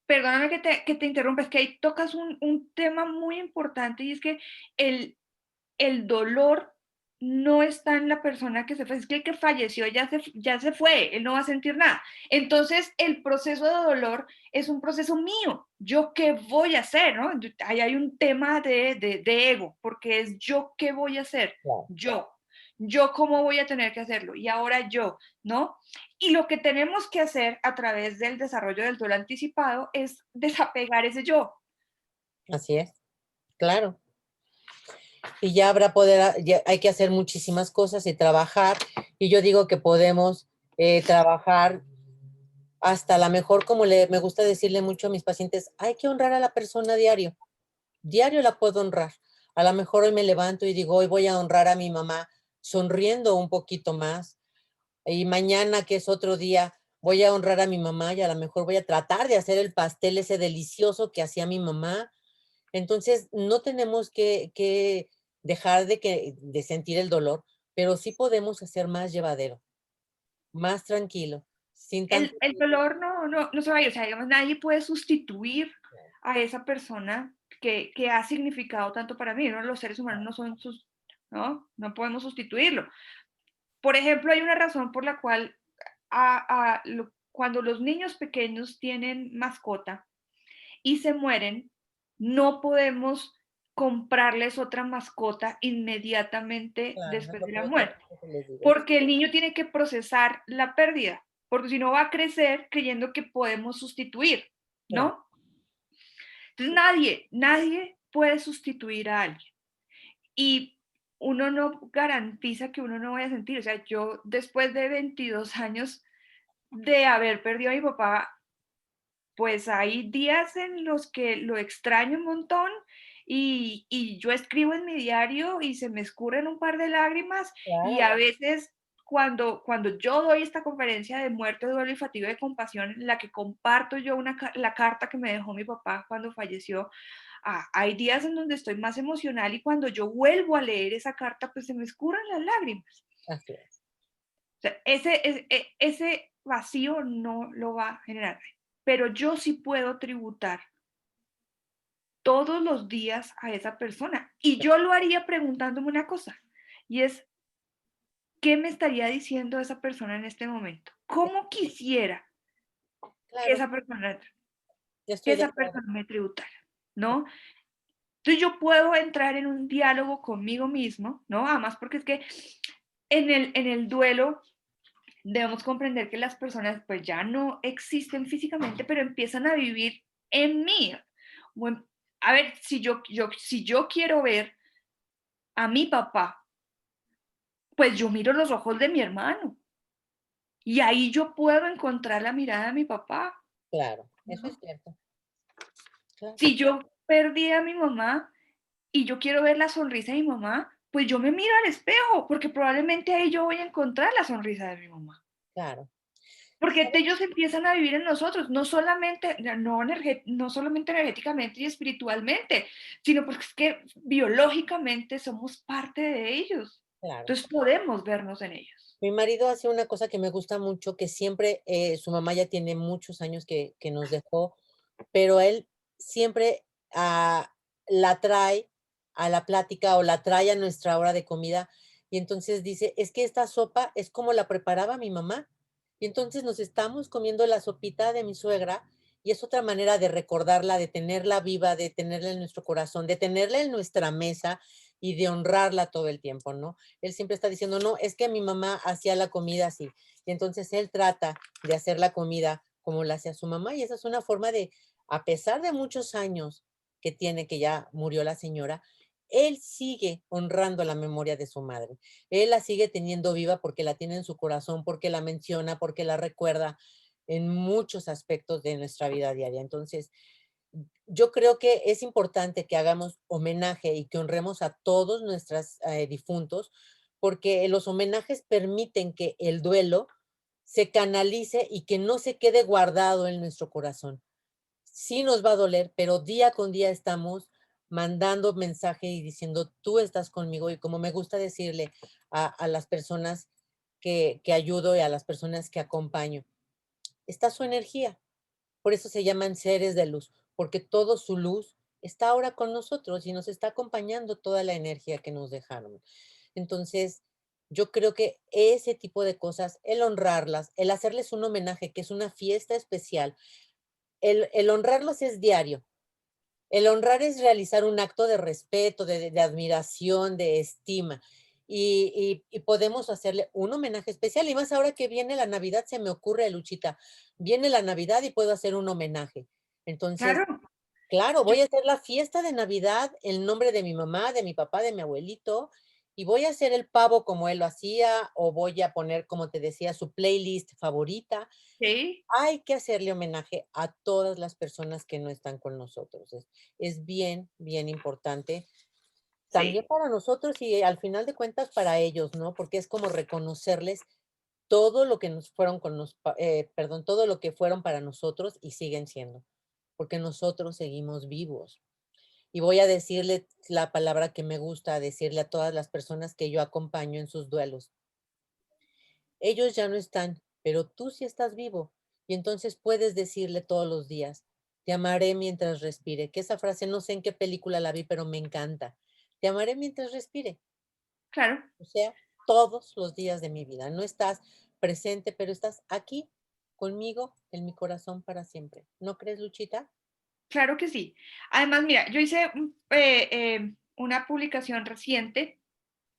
perdóname que te interrumpa, es que ahí tocas un tema muy importante y es que el, el dolor no está en la persona que se fue, es que el que falleció ya se fue, él no va a sentir nada. Entonces, el proceso de dolor es un proceso mío. ¿Yo qué voy a hacer? ¿No? Ahí hay un tema de ego, porque es yo qué voy a hacer, Claro. yo. Yo cómo voy a tener que hacerlo y ahora yo, ¿no? Y lo que tenemos que hacer a través del desarrollo del duelo anticipado es desapegar ese yo. Así es, claro. Y ya habrá poder, ya hay que hacer muchísimas cosas y trabajar. Y yo digo que podemos trabajar hasta la mejor, como me gusta decirle mucho a mis pacientes, hay que honrar a la persona diario. Diario la puedo honrar. A lo mejor hoy me levanto y digo, hoy voy a honrar a mi mamá sonriendo un poquito más. Y mañana, que es otro día, voy a honrar a mi mamá y a lo mejor voy a tratar de hacer el pastel ese delicioso que hacía mi mamá. Entonces, no tenemos que dejar de sentir el dolor, pero sí podemos hacer más llevadero, más tranquilo, sin tanto. El dolor no se va a ir, o sea, digamos, nadie puede sustituir a esa persona que ha significado tanto para mí, ¿no? Los seres humanos no son sus, ¿no? No podemos sustituirlo. Por ejemplo, hay una razón por la cual cuando los niños pequeños tienen mascota y se mueren, no podemos comprarles otra mascota inmediatamente Claro, es después lo de la primero muerte, que les digo. porque el niño tiene que procesar la pérdida, porque si no va a crecer creyendo que podemos sustituir, Claro, ¿no? Entonces nadie puede sustituir a alguien. Y uno no garantiza que uno no vaya a sentir, o sea, yo después de 22 años de haber perdido a mi papá, pues hay días en los que lo extraño un montón y yo escribo en mi diario y se me escurren un par de lágrimas y a claro. veces cuando yo doy esta conferencia de muerte, duelo y fatiga de compasión en la que comparto yo la carta que me dejó mi papá cuando falleció, hay días en donde estoy más emocional y cuando yo vuelvo a leer esa carta, pues se me escurren las lágrimas. Así es. O sea, ese vacío no lo va a generar, pero yo sí puedo tributar todos los días a esa persona. Y yo lo haría preguntándome una cosa, y es, ¿qué me estaría diciendo esa persona en este momento? ¿Cómo quisiera que Claro, esa persona, yo que estoy de esa acuerdo. persona me tributara? ¿No? Entonces yo puedo entrar en un diálogo conmigo mismo, ¿no? Además, porque es que en el duelo debemos comprender que las personas pues ya no existen físicamente, pero empiezan a vivir en mí. Bueno, a ver, si yo quiero ver a mi papá, pues yo miro los ojos de mi hermano y ahí yo puedo encontrar la mirada de mi papá, Claro, eso es ¿no? cierto. Claro, Si yo perdí a mi mamá y yo quiero ver la sonrisa de mi mamá, pues yo me miro al espejo, porque probablemente ahí yo voy a encontrar la sonrisa de mi mamá. claro. Porque ellos empiezan a vivir en nosotros, no solamente energéticamente y espiritualmente, sino porque es que biológicamente somos parte de ellos. Claro. Entonces podemos vernos en ellos. Mi marido hace una cosa que me gusta mucho, que siempre, su mamá ya tiene muchos años que nos dejó, pero él siempre la trae a la plática o la trae a nuestra hora de comida y entonces dice, es que esta sopa es como la preparaba mi mamá. Y entonces nos estamos comiendo la sopita de mi suegra y es otra manera de recordarla, de tenerla viva, de tenerla en nuestro corazón, de tenerla en nuestra mesa y de honrarla todo el tiempo, ¿no? Él siempre está diciendo, no, es que mi mamá hacía la comida así. Y entonces él trata de hacer la comida como la hacía su mamá y esa es una forma de, a pesar de muchos años que tiene, que ya murió la señora, él sigue honrando la memoria de su madre. Él la sigue teniendo viva porque la tiene en su corazón, porque la menciona, porque la recuerda en muchos aspectos de nuestra vida diaria. Entonces, yo creo que es importante que hagamos homenaje y que honremos a todos nuestros difuntos, porque los homenajes permiten que el duelo se canalice y que no se quede guardado en nuestro corazón. Sí nos va a doler, pero día con día estamos mandando mensaje y diciendo, tú estás conmigo. Y como me gusta decirle a las personas que ayudo y a las personas que acompaño, está su energía. Por eso se llaman seres de luz, porque todo su luz está ahora con nosotros y nos está acompañando toda la energía que nos dejaron. Entonces, yo creo que ese tipo de cosas, el honrarlas, el hacerles un homenaje, que es una fiesta especial, el honrarlos es diario. El honrar es realizar un acto de respeto, de admiración, de estima. Y podemos hacerle un homenaje especial. Y más ahora que viene la Navidad, se me ocurre, Luchita, viene la Navidad y puedo hacer un homenaje. Entonces, Claro, claro, yo voy a hacer la fiesta de Navidad en nombre de mi mamá, de mi papá, de mi abuelito, y voy a hacer el pavo como él lo hacía, o voy a poner, como te decía, su playlist favorita. sí, Hay que hacerle homenaje a todas las personas que no están con nosotros. Es bien, bien importante también sí. para nosotros y al final de cuentas para ellos, ¿no? Porque es como reconocerles todo lo que nos fueron perdón, todo lo que fueron para nosotros y siguen siendo, porque nosotros seguimos vivos. Y voy a decirle la palabra que me gusta decirle a todas las personas que yo acompaño en sus duelos. Ellos ya no están, pero tú sí estás vivo. Y entonces puedes decirle todos los días, te amaré mientras respire. Que esa frase no sé en qué película la vi, pero me encanta. Te amaré mientras respire. Claro, O sea, todos los días de mi vida. No estás presente, pero estás aquí conmigo en mi corazón para siempre. ¿No crees, Luchita? claro que sí. Además, mira, yo hice una publicación reciente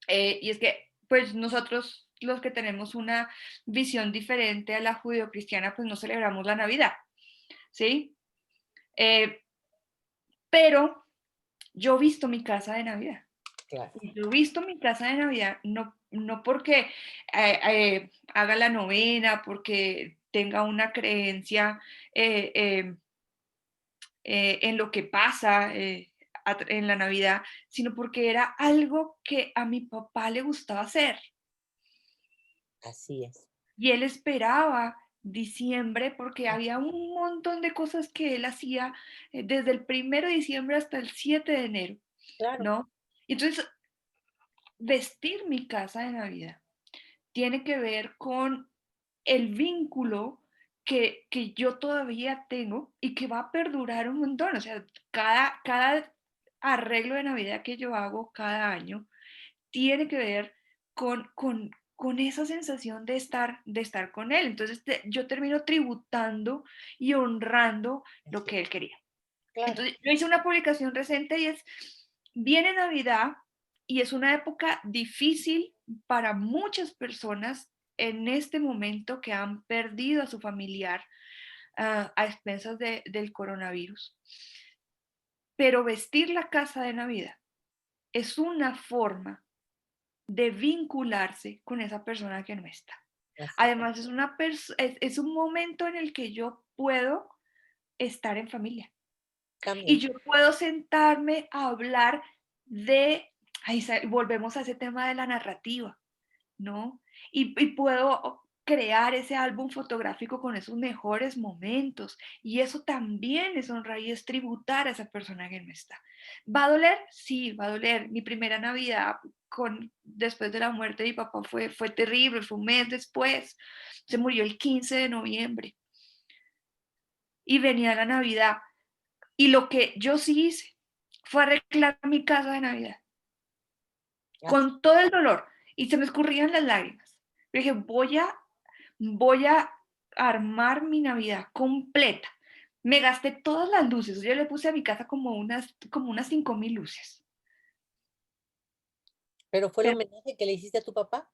y es que, pues nosotros los que tenemos una visión diferente a la judeocristiana, pues no celebramos la Navidad, ¿sí? Eh, pero yo he visto mi casa de Navidad. Claro. Y yo he visto mi casa de Navidad no porque haga la novena, porque tenga una creencia eh, eh, en lo que pasa en la Navidad, sino porque era algo que a mi papá le gustaba hacer. Así es. Y él esperaba diciembre porque había un montón de cosas que él hacía desde el 1 de diciembre hasta el 7 de enero, Claro. ¿no? Entonces, vestir mi casa de Navidad tiene que ver con el vínculo que yo todavía tengo y que va a perdurar un montón. O sea, cada arreglo de Navidad que yo hago cada año tiene que ver con esa sensación de estar con él. Entonces yo termino tributando y honrando lo Así que es. él quería. Claro. Entonces yo hice una publicación reciente y es, viene Navidad y es una época difícil para muchas personas en este momento que han perdido a su familiar a expensas del coronavirus. Pero vestir la casa de Navidad es una forma de vincularse con esa persona que no está. Así es. Además, es un momento en el que yo puedo estar en familia y También. yo puedo sentarme a hablar de, ahí volvemos a ese tema de la narrativa, ¿no? Y puedo crear ese álbum fotográfico con esos mejores momentos. Y eso también es honrar y es tributar a esa persona que no está. ¿Va a doler? Sí, va a doler. Mi primera Navidad después de la muerte de mi papá fue terrible, fue un mes después. Se murió el 15 de noviembre y venía la Navidad. Y lo que yo sí hice fue arreglar mi casa de Navidad Así. con todo el dolor y se me escurrían las lágrimas. Yo dije, voy a armar mi Navidad completa. Me gasté todas las luces. Yo le puse a mi casa como unas 5.000 luces. Pero fue el Pero, homenaje que le hiciste a tu papá.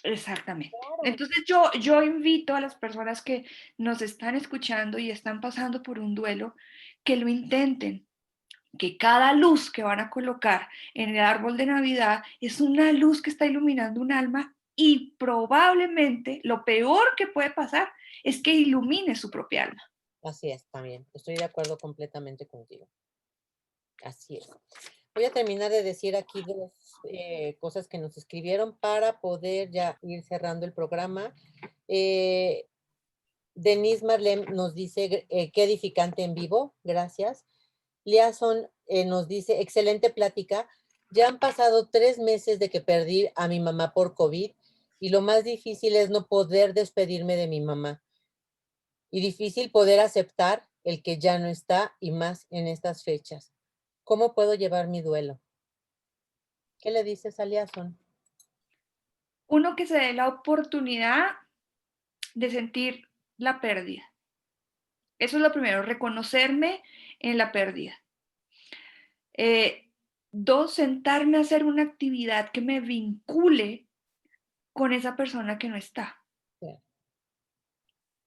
exactamente. Claro. Entonces yo invito a las personas que nos están escuchando y están pasando por un duelo que lo intenten, que cada luz que van a colocar en el árbol de Navidad es una luz que está iluminando un alma y probablemente lo peor que puede pasar es que ilumine su propia alma. Así es, también. Estoy de acuerdo completamente contigo. Así es. Voy a terminar de decir aquí dos cosas que nos escribieron para poder ya ir cerrando el programa. Eh, Denise Marlem nos dice, qué edificante en vivo, gracias. Liason nos dice, excelente plática. Ya han pasado 3 meses de que perdí a mi mamá por COVID y lo más difícil es no poder despedirme de mi mamá y difícil poder aceptar el que ya no está y más en estas fechas. ¿Cómo puedo llevar mi duelo? ¿Qué le dices a Liason? Uno, que se dé la oportunidad de sentir la pérdida. Eso es lo primero, reconocerme en la pérdida. Dos, sentarme a hacer una actividad que me vincule con esa persona que no está, Claro,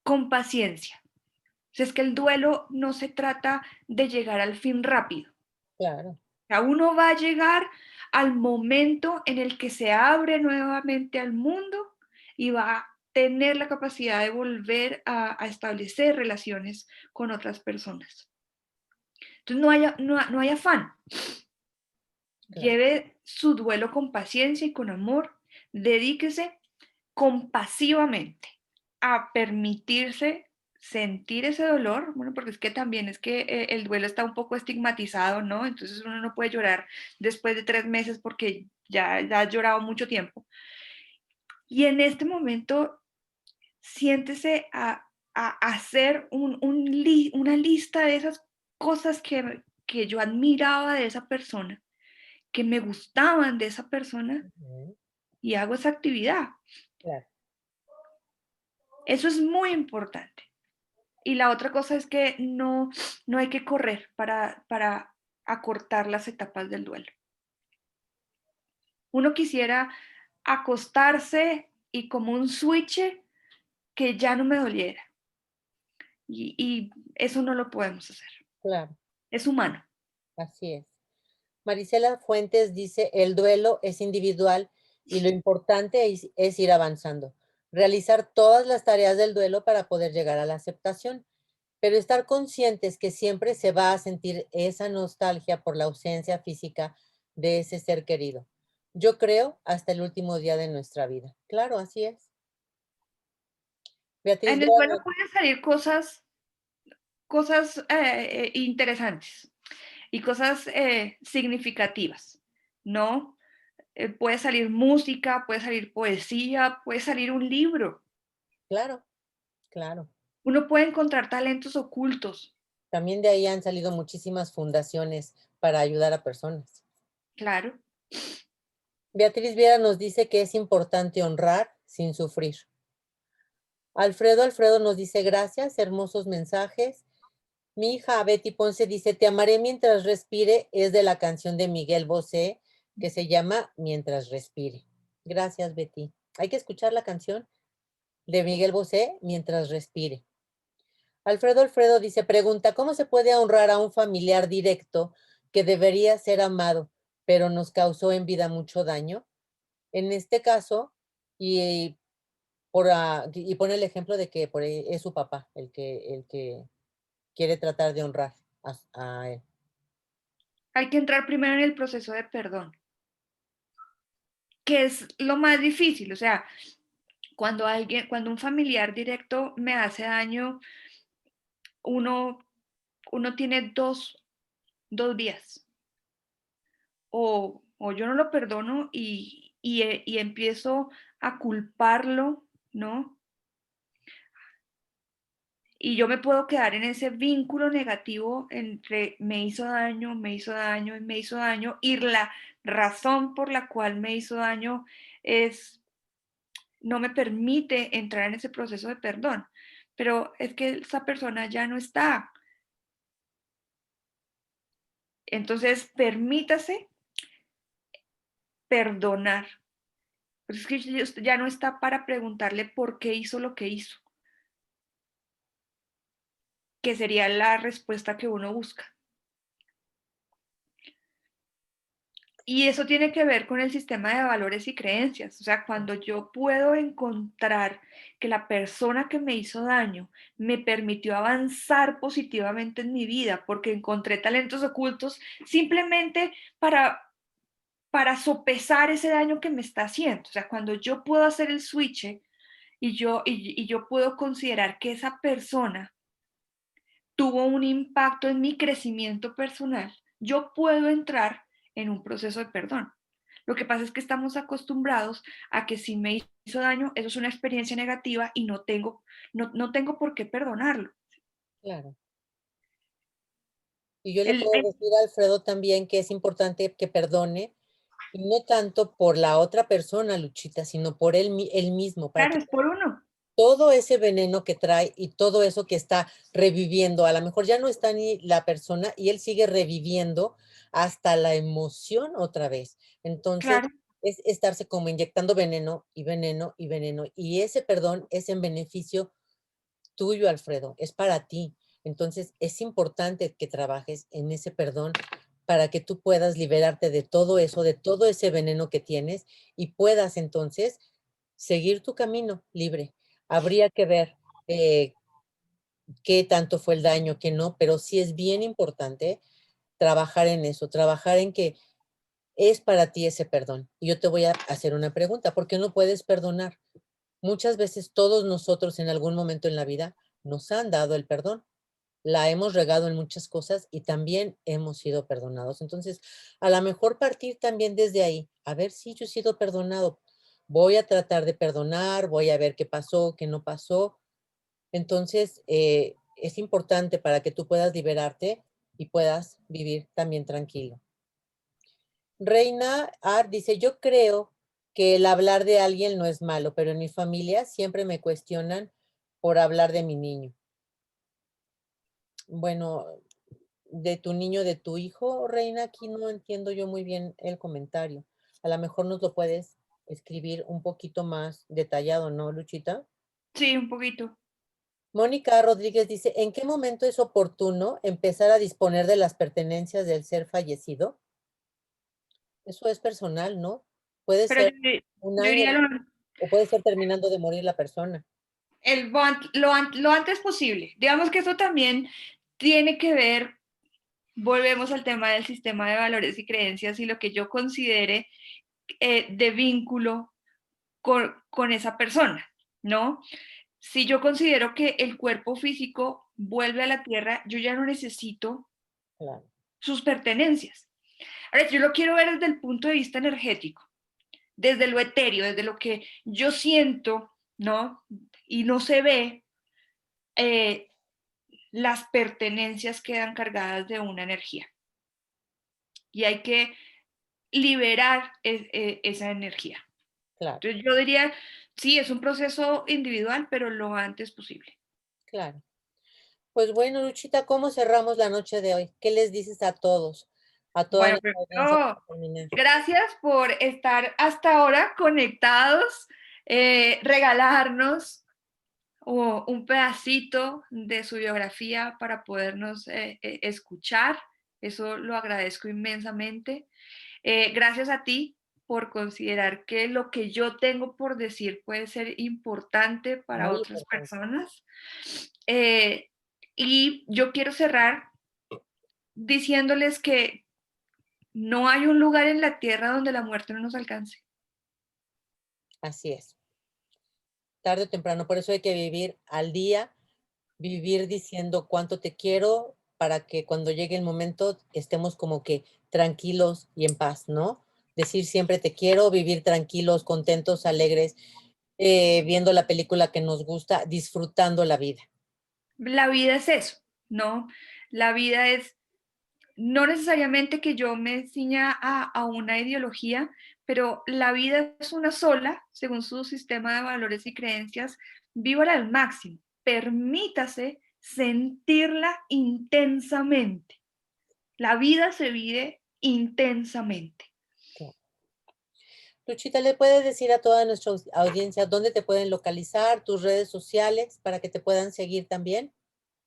con paciencia. O sea, es que el duelo no se trata de llegar al fin rápido. claro, O sea, uno va a llegar al momento en el que se abre nuevamente al mundo y va a tener la capacidad de volver a establecer relaciones con otras personas. Entonces no hay afán. claro. Lleve su duelo con paciencia y con amor. Dedíquese compasivamente a permitirse sentir ese dolor, bueno, porque es que también es que el duelo está un poco estigmatizado, ¿no? Entonces uno no puede llorar después de 3 meses porque ya ha llorado mucho tiempo. Y en este momento, siéntese a hacer una lista de esas cosas que yo admiraba de esa persona, que me gustaban de esa persona, Ujú, y hago esa actividad. claro, Eso es muy importante. Y la otra cosa es que no hay que correr para acortar las etapas del duelo. Uno quisiera acostarse y como un switch que ya no me doliera. Y eso no lo podemos hacer. claro, Es humano. así es. Marisela Fuentes dice, el duelo es individual y lo importante es ir avanzando, realizar todas las tareas del duelo para poder llegar a la aceptación, pero estar conscientes que siempre se va a sentir esa nostalgia por la ausencia física de ese ser querido. Yo creo hasta el último día de nuestra vida. Claro, así es. Beatriz En el Vera duelo pueden salir cosas interesantes y cosas significativas, ¿no? Puede salir música, puede salir poesía, puede salir un libro. claro, claro. Uno puede encontrar talentos ocultos, También de ahí han salido muchísimas fundaciones para ayudar a personas. claro. Beatriz Viera nos dice que es importante honrar sin sufrir. Alfredo nos dice gracias, hermosos mensajes. Mi hija Betty Ponce dice, te amaré mientras respire, es de la canción de Miguel Bosé que se llama Mientras respire. Gracias, Betty. Hay que escuchar la canción de Miguel Bosé, Mientras respire. Alfredo dice, pregunta, ¿cómo se puede honrar a un familiar directo que debería ser amado, pero nos causó en vida mucho daño? En este caso, y, y pone el ejemplo de que es su papá el que quiere tratar de honrar a él. Hay que entrar primero en el proceso de perdón, que es lo más difícil. O sea, cuando un familiar directo me hace daño, uno, uno tiene dos vías. O yo no lo perdono y empiezo a culparlo, ¿no? Y yo me puedo quedar en ese vínculo negativo entre me hizo daño, me hizo daño y me hizo daño, y la razón por la cual me hizo daño es, no me permite entrar en ese proceso de perdón. Pero es que esa persona ya no está. Entonces, permítase perdonar. Pero es que ya no está para preguntarle por qué hizo lo que hizo, que sería la respuesta que uno busca. Y eso tiene que ver con el sistema de valores y creencias. O sea, cuando yo puedo encontrar que la persona que me hizo daño me permitió avanzar positivamente en mi vida porque encontré talentos ocultos simplemente para sopesar ese daño que me está haciendo. O sea, cuando yo puedo hacer el switch y yo puedo considerar que esa persona tuvo un impacto en mi crecimiento personal, yo puedo entrar en un proceso de perdón. Lo que pasa es que estamos acostumbrados a que si me hizo daño, eso es una experiencia negativa y no tengo por qué perdonarlo. Claro. Y yo le El, puedo el- decir a Alfredo también que es importante que perdone Y no tanto por la otra persona, Luchita, sino por él mismo, para Claro, que es por uno. todo ese veneno que trae y todo eso que está reviviendo, a lo mejor ya no está ni la persona y él sigue reviviendo hasta la emoción otra vez. Entonces, Claro, es estarse como inyectando veneno y veneno y veneno. Y ese perdón es en beneficio tuyo, Alfredo, es para ti. Entonces, es importante que trabajes en ese perdón para que tú puedas liberarte de todo eso, de todo ese veneno que tienes y puedas entonces seguir tu camino libre. Habría que ver eh, qué tanto fue el daño, qué no, pero sí es bien importante trabajar en eso, trabajar en que es para ti ese perdón. Y yo te voy a hacer una pregunta, ¿por qué no puedes perdonar? Muchas veces todos nosotros en algún momento en la vida nos han dado el perdón, la hemos regado en muchas cosas y también hemos sido perdonados. Entonces, a lo mejor partir también desde ahí, a ver si yo he sido perdonado. Voy a tratar de perdonar, voy a ver qué pasó, qué no pasó. Entonces, es importante para que tú puedas liberarte y puedas vivir también tranquilo. Reina Ar dice, yo creo que el hablar de alguien no es malo, pero en mi familia siempre me cuestionan por hablar de mi niño. Bueno, de tu niño, de tu hijo, Reina, aquí no entiendo yo muy bien el comentario. A lo mejor nos lo puedes escribir un poquito más detallado, ¿no, Luchita? sí, un poquito. Mónica Rodríguez dice, ¿en qué momento es oportuno empezar a disponer de las pertenencias del ser fallecido? Eso es personal, ¿no? Puede Pero ser un yo año diría o puede ser terminando de morir la persona. lo antes posible. Digamos que eso también tiene que ver, volvemos al tema del sistema de valores y creencias y lo que yo considere de vínculo con esa persona, ¿no? Si yo considero que el cuerpo físico vuelve a la tierra, yo ya no necesito Claro, sus pertenencias. Ahora, yo lo quiero ver desde el punto de vista energético, desde lo etéreo, desde lo que yo siento, ¿no? Y no se ve, eh, las pertenencias quedan cargadas de una energía y hay que liberar esa energía. claro, Entonces yo diría, sí, es un proceso individual, pero lo antes posible. claro. Pues bueno, Luchita, ¿cómo cerramos la noche de hoy? ¿Qué les dices a todos, a toda Bueno, nuestra audiencia primero, para terminar? gracias por estar hasta ahora conectados, regalarnos un pedacito de su biografía para podernos escuchar. Eso lo agradezco inmensamente. Gracias a ti por considerar que lo que yo tengo por decir puede ser importante para Muy otras importante. personas. Eh, y yo quiero cerrar diciéndoles que no hay un lugar en la tierra donde la muerte no nos alcance. Así es. Tarde o temprano, por eso hay que vivir al día, vivir diciendo cuánto te quiero para que cuando llegue el momento estemos como que tranquilos y en paz, ¿no? Decir siempre te quiero, vivir tranquilos, contentos, alegres, viendo la película que nos gusta, disfrutando la vida. La vida es eso, ¿no? La vida es no necesariamente que yo me ciña a una ideología, pero la vida es una sola, según su sistema de valores y creencias, vívala al máximo, permítase sentirla intensamente. La vida se vive intensamente. Luchita, ¿le puedes decir a toda nuestra audiencia dónde te pueden localizar, tus redes sociales, para que te puedan seguir también?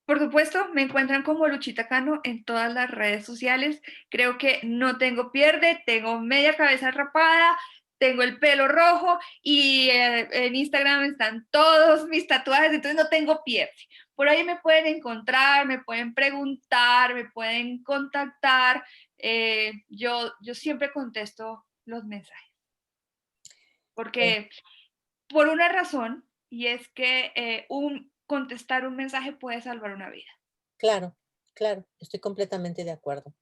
Por supuesto, me encuentran como Luchita Cano en todas las redes sociales. Creo que no tengo pierde, tengo media cabeza rapada, tengo el pelo rojo y en Instagram están todos mis tatuajes, entonces no tengo pierde. Por ahí me pueden encontrar, me pueden preguntar, me pueden contactar. Yo siempre contesto los mensajes, Eh, porque por una razón, y es que contestar un mensaje puede salvar una vida. claro, claro, estoy completamente de acuerdo.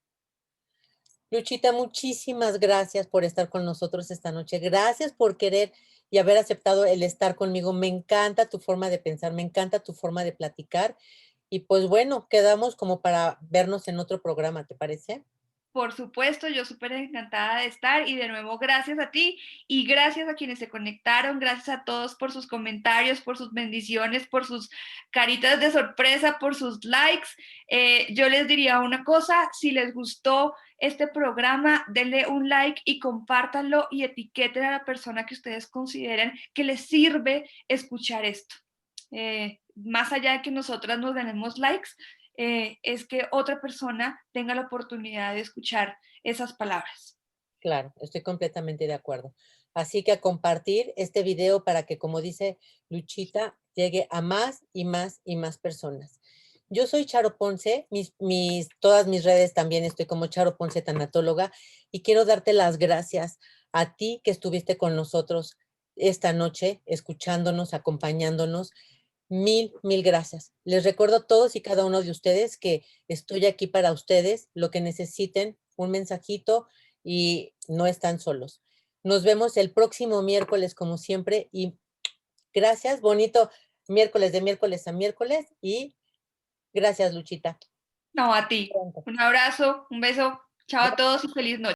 Luchita, muchísimas gracias por estar con nosotros esta noche. Gracias por querer y haber aceptado el estar conmigo. Me encanta tu forma de pensar, me encanta tu forma de platicar. Y pues bueno, quedamos como para vernos en otro programa, ¿te parece? Por supuesto, yo súper encantada de estar y de nuevo gracias a ti y gracias a quienes se conectaron, gracias a todos por sus comentarios, por sus bendiciones, por sus caritas de sorpresa, por sus likes. Yo les diría una cosa, si les gustó este programa, denle un like y compártanlo y etiqueten a la persona que ustedes consideren que les sirve escuchar esto. Más allá de que nosotras nos denemos likes, es que otra persona tenga la oportunidad de escuchar esas palabras. Claro, estoy completamente de acuerdo. Así que a compartir este video para que, como dice Luchita, llegue a más y más y más personas. Yo soy Charo Ponce, todas mis redes también estoy como Charo Ponce Tanatóloga y quiero darte las gracias a ti que estuviste con nosotros esta noche, escuchándonos, acompañándonos. Mil, mil gracias. Les recuerdo a todos y cada uno de ustedes que estoy aquí para ustedes, lo que necesiten, un mensajito y no están solos. Nos vemos el próximo miércoles como siempre y gracias, bonito miércoles de miércoles a miércoles y gracias Luchita. No, a ti. Un abrazo, un beso. Chao a todos y feliz noche.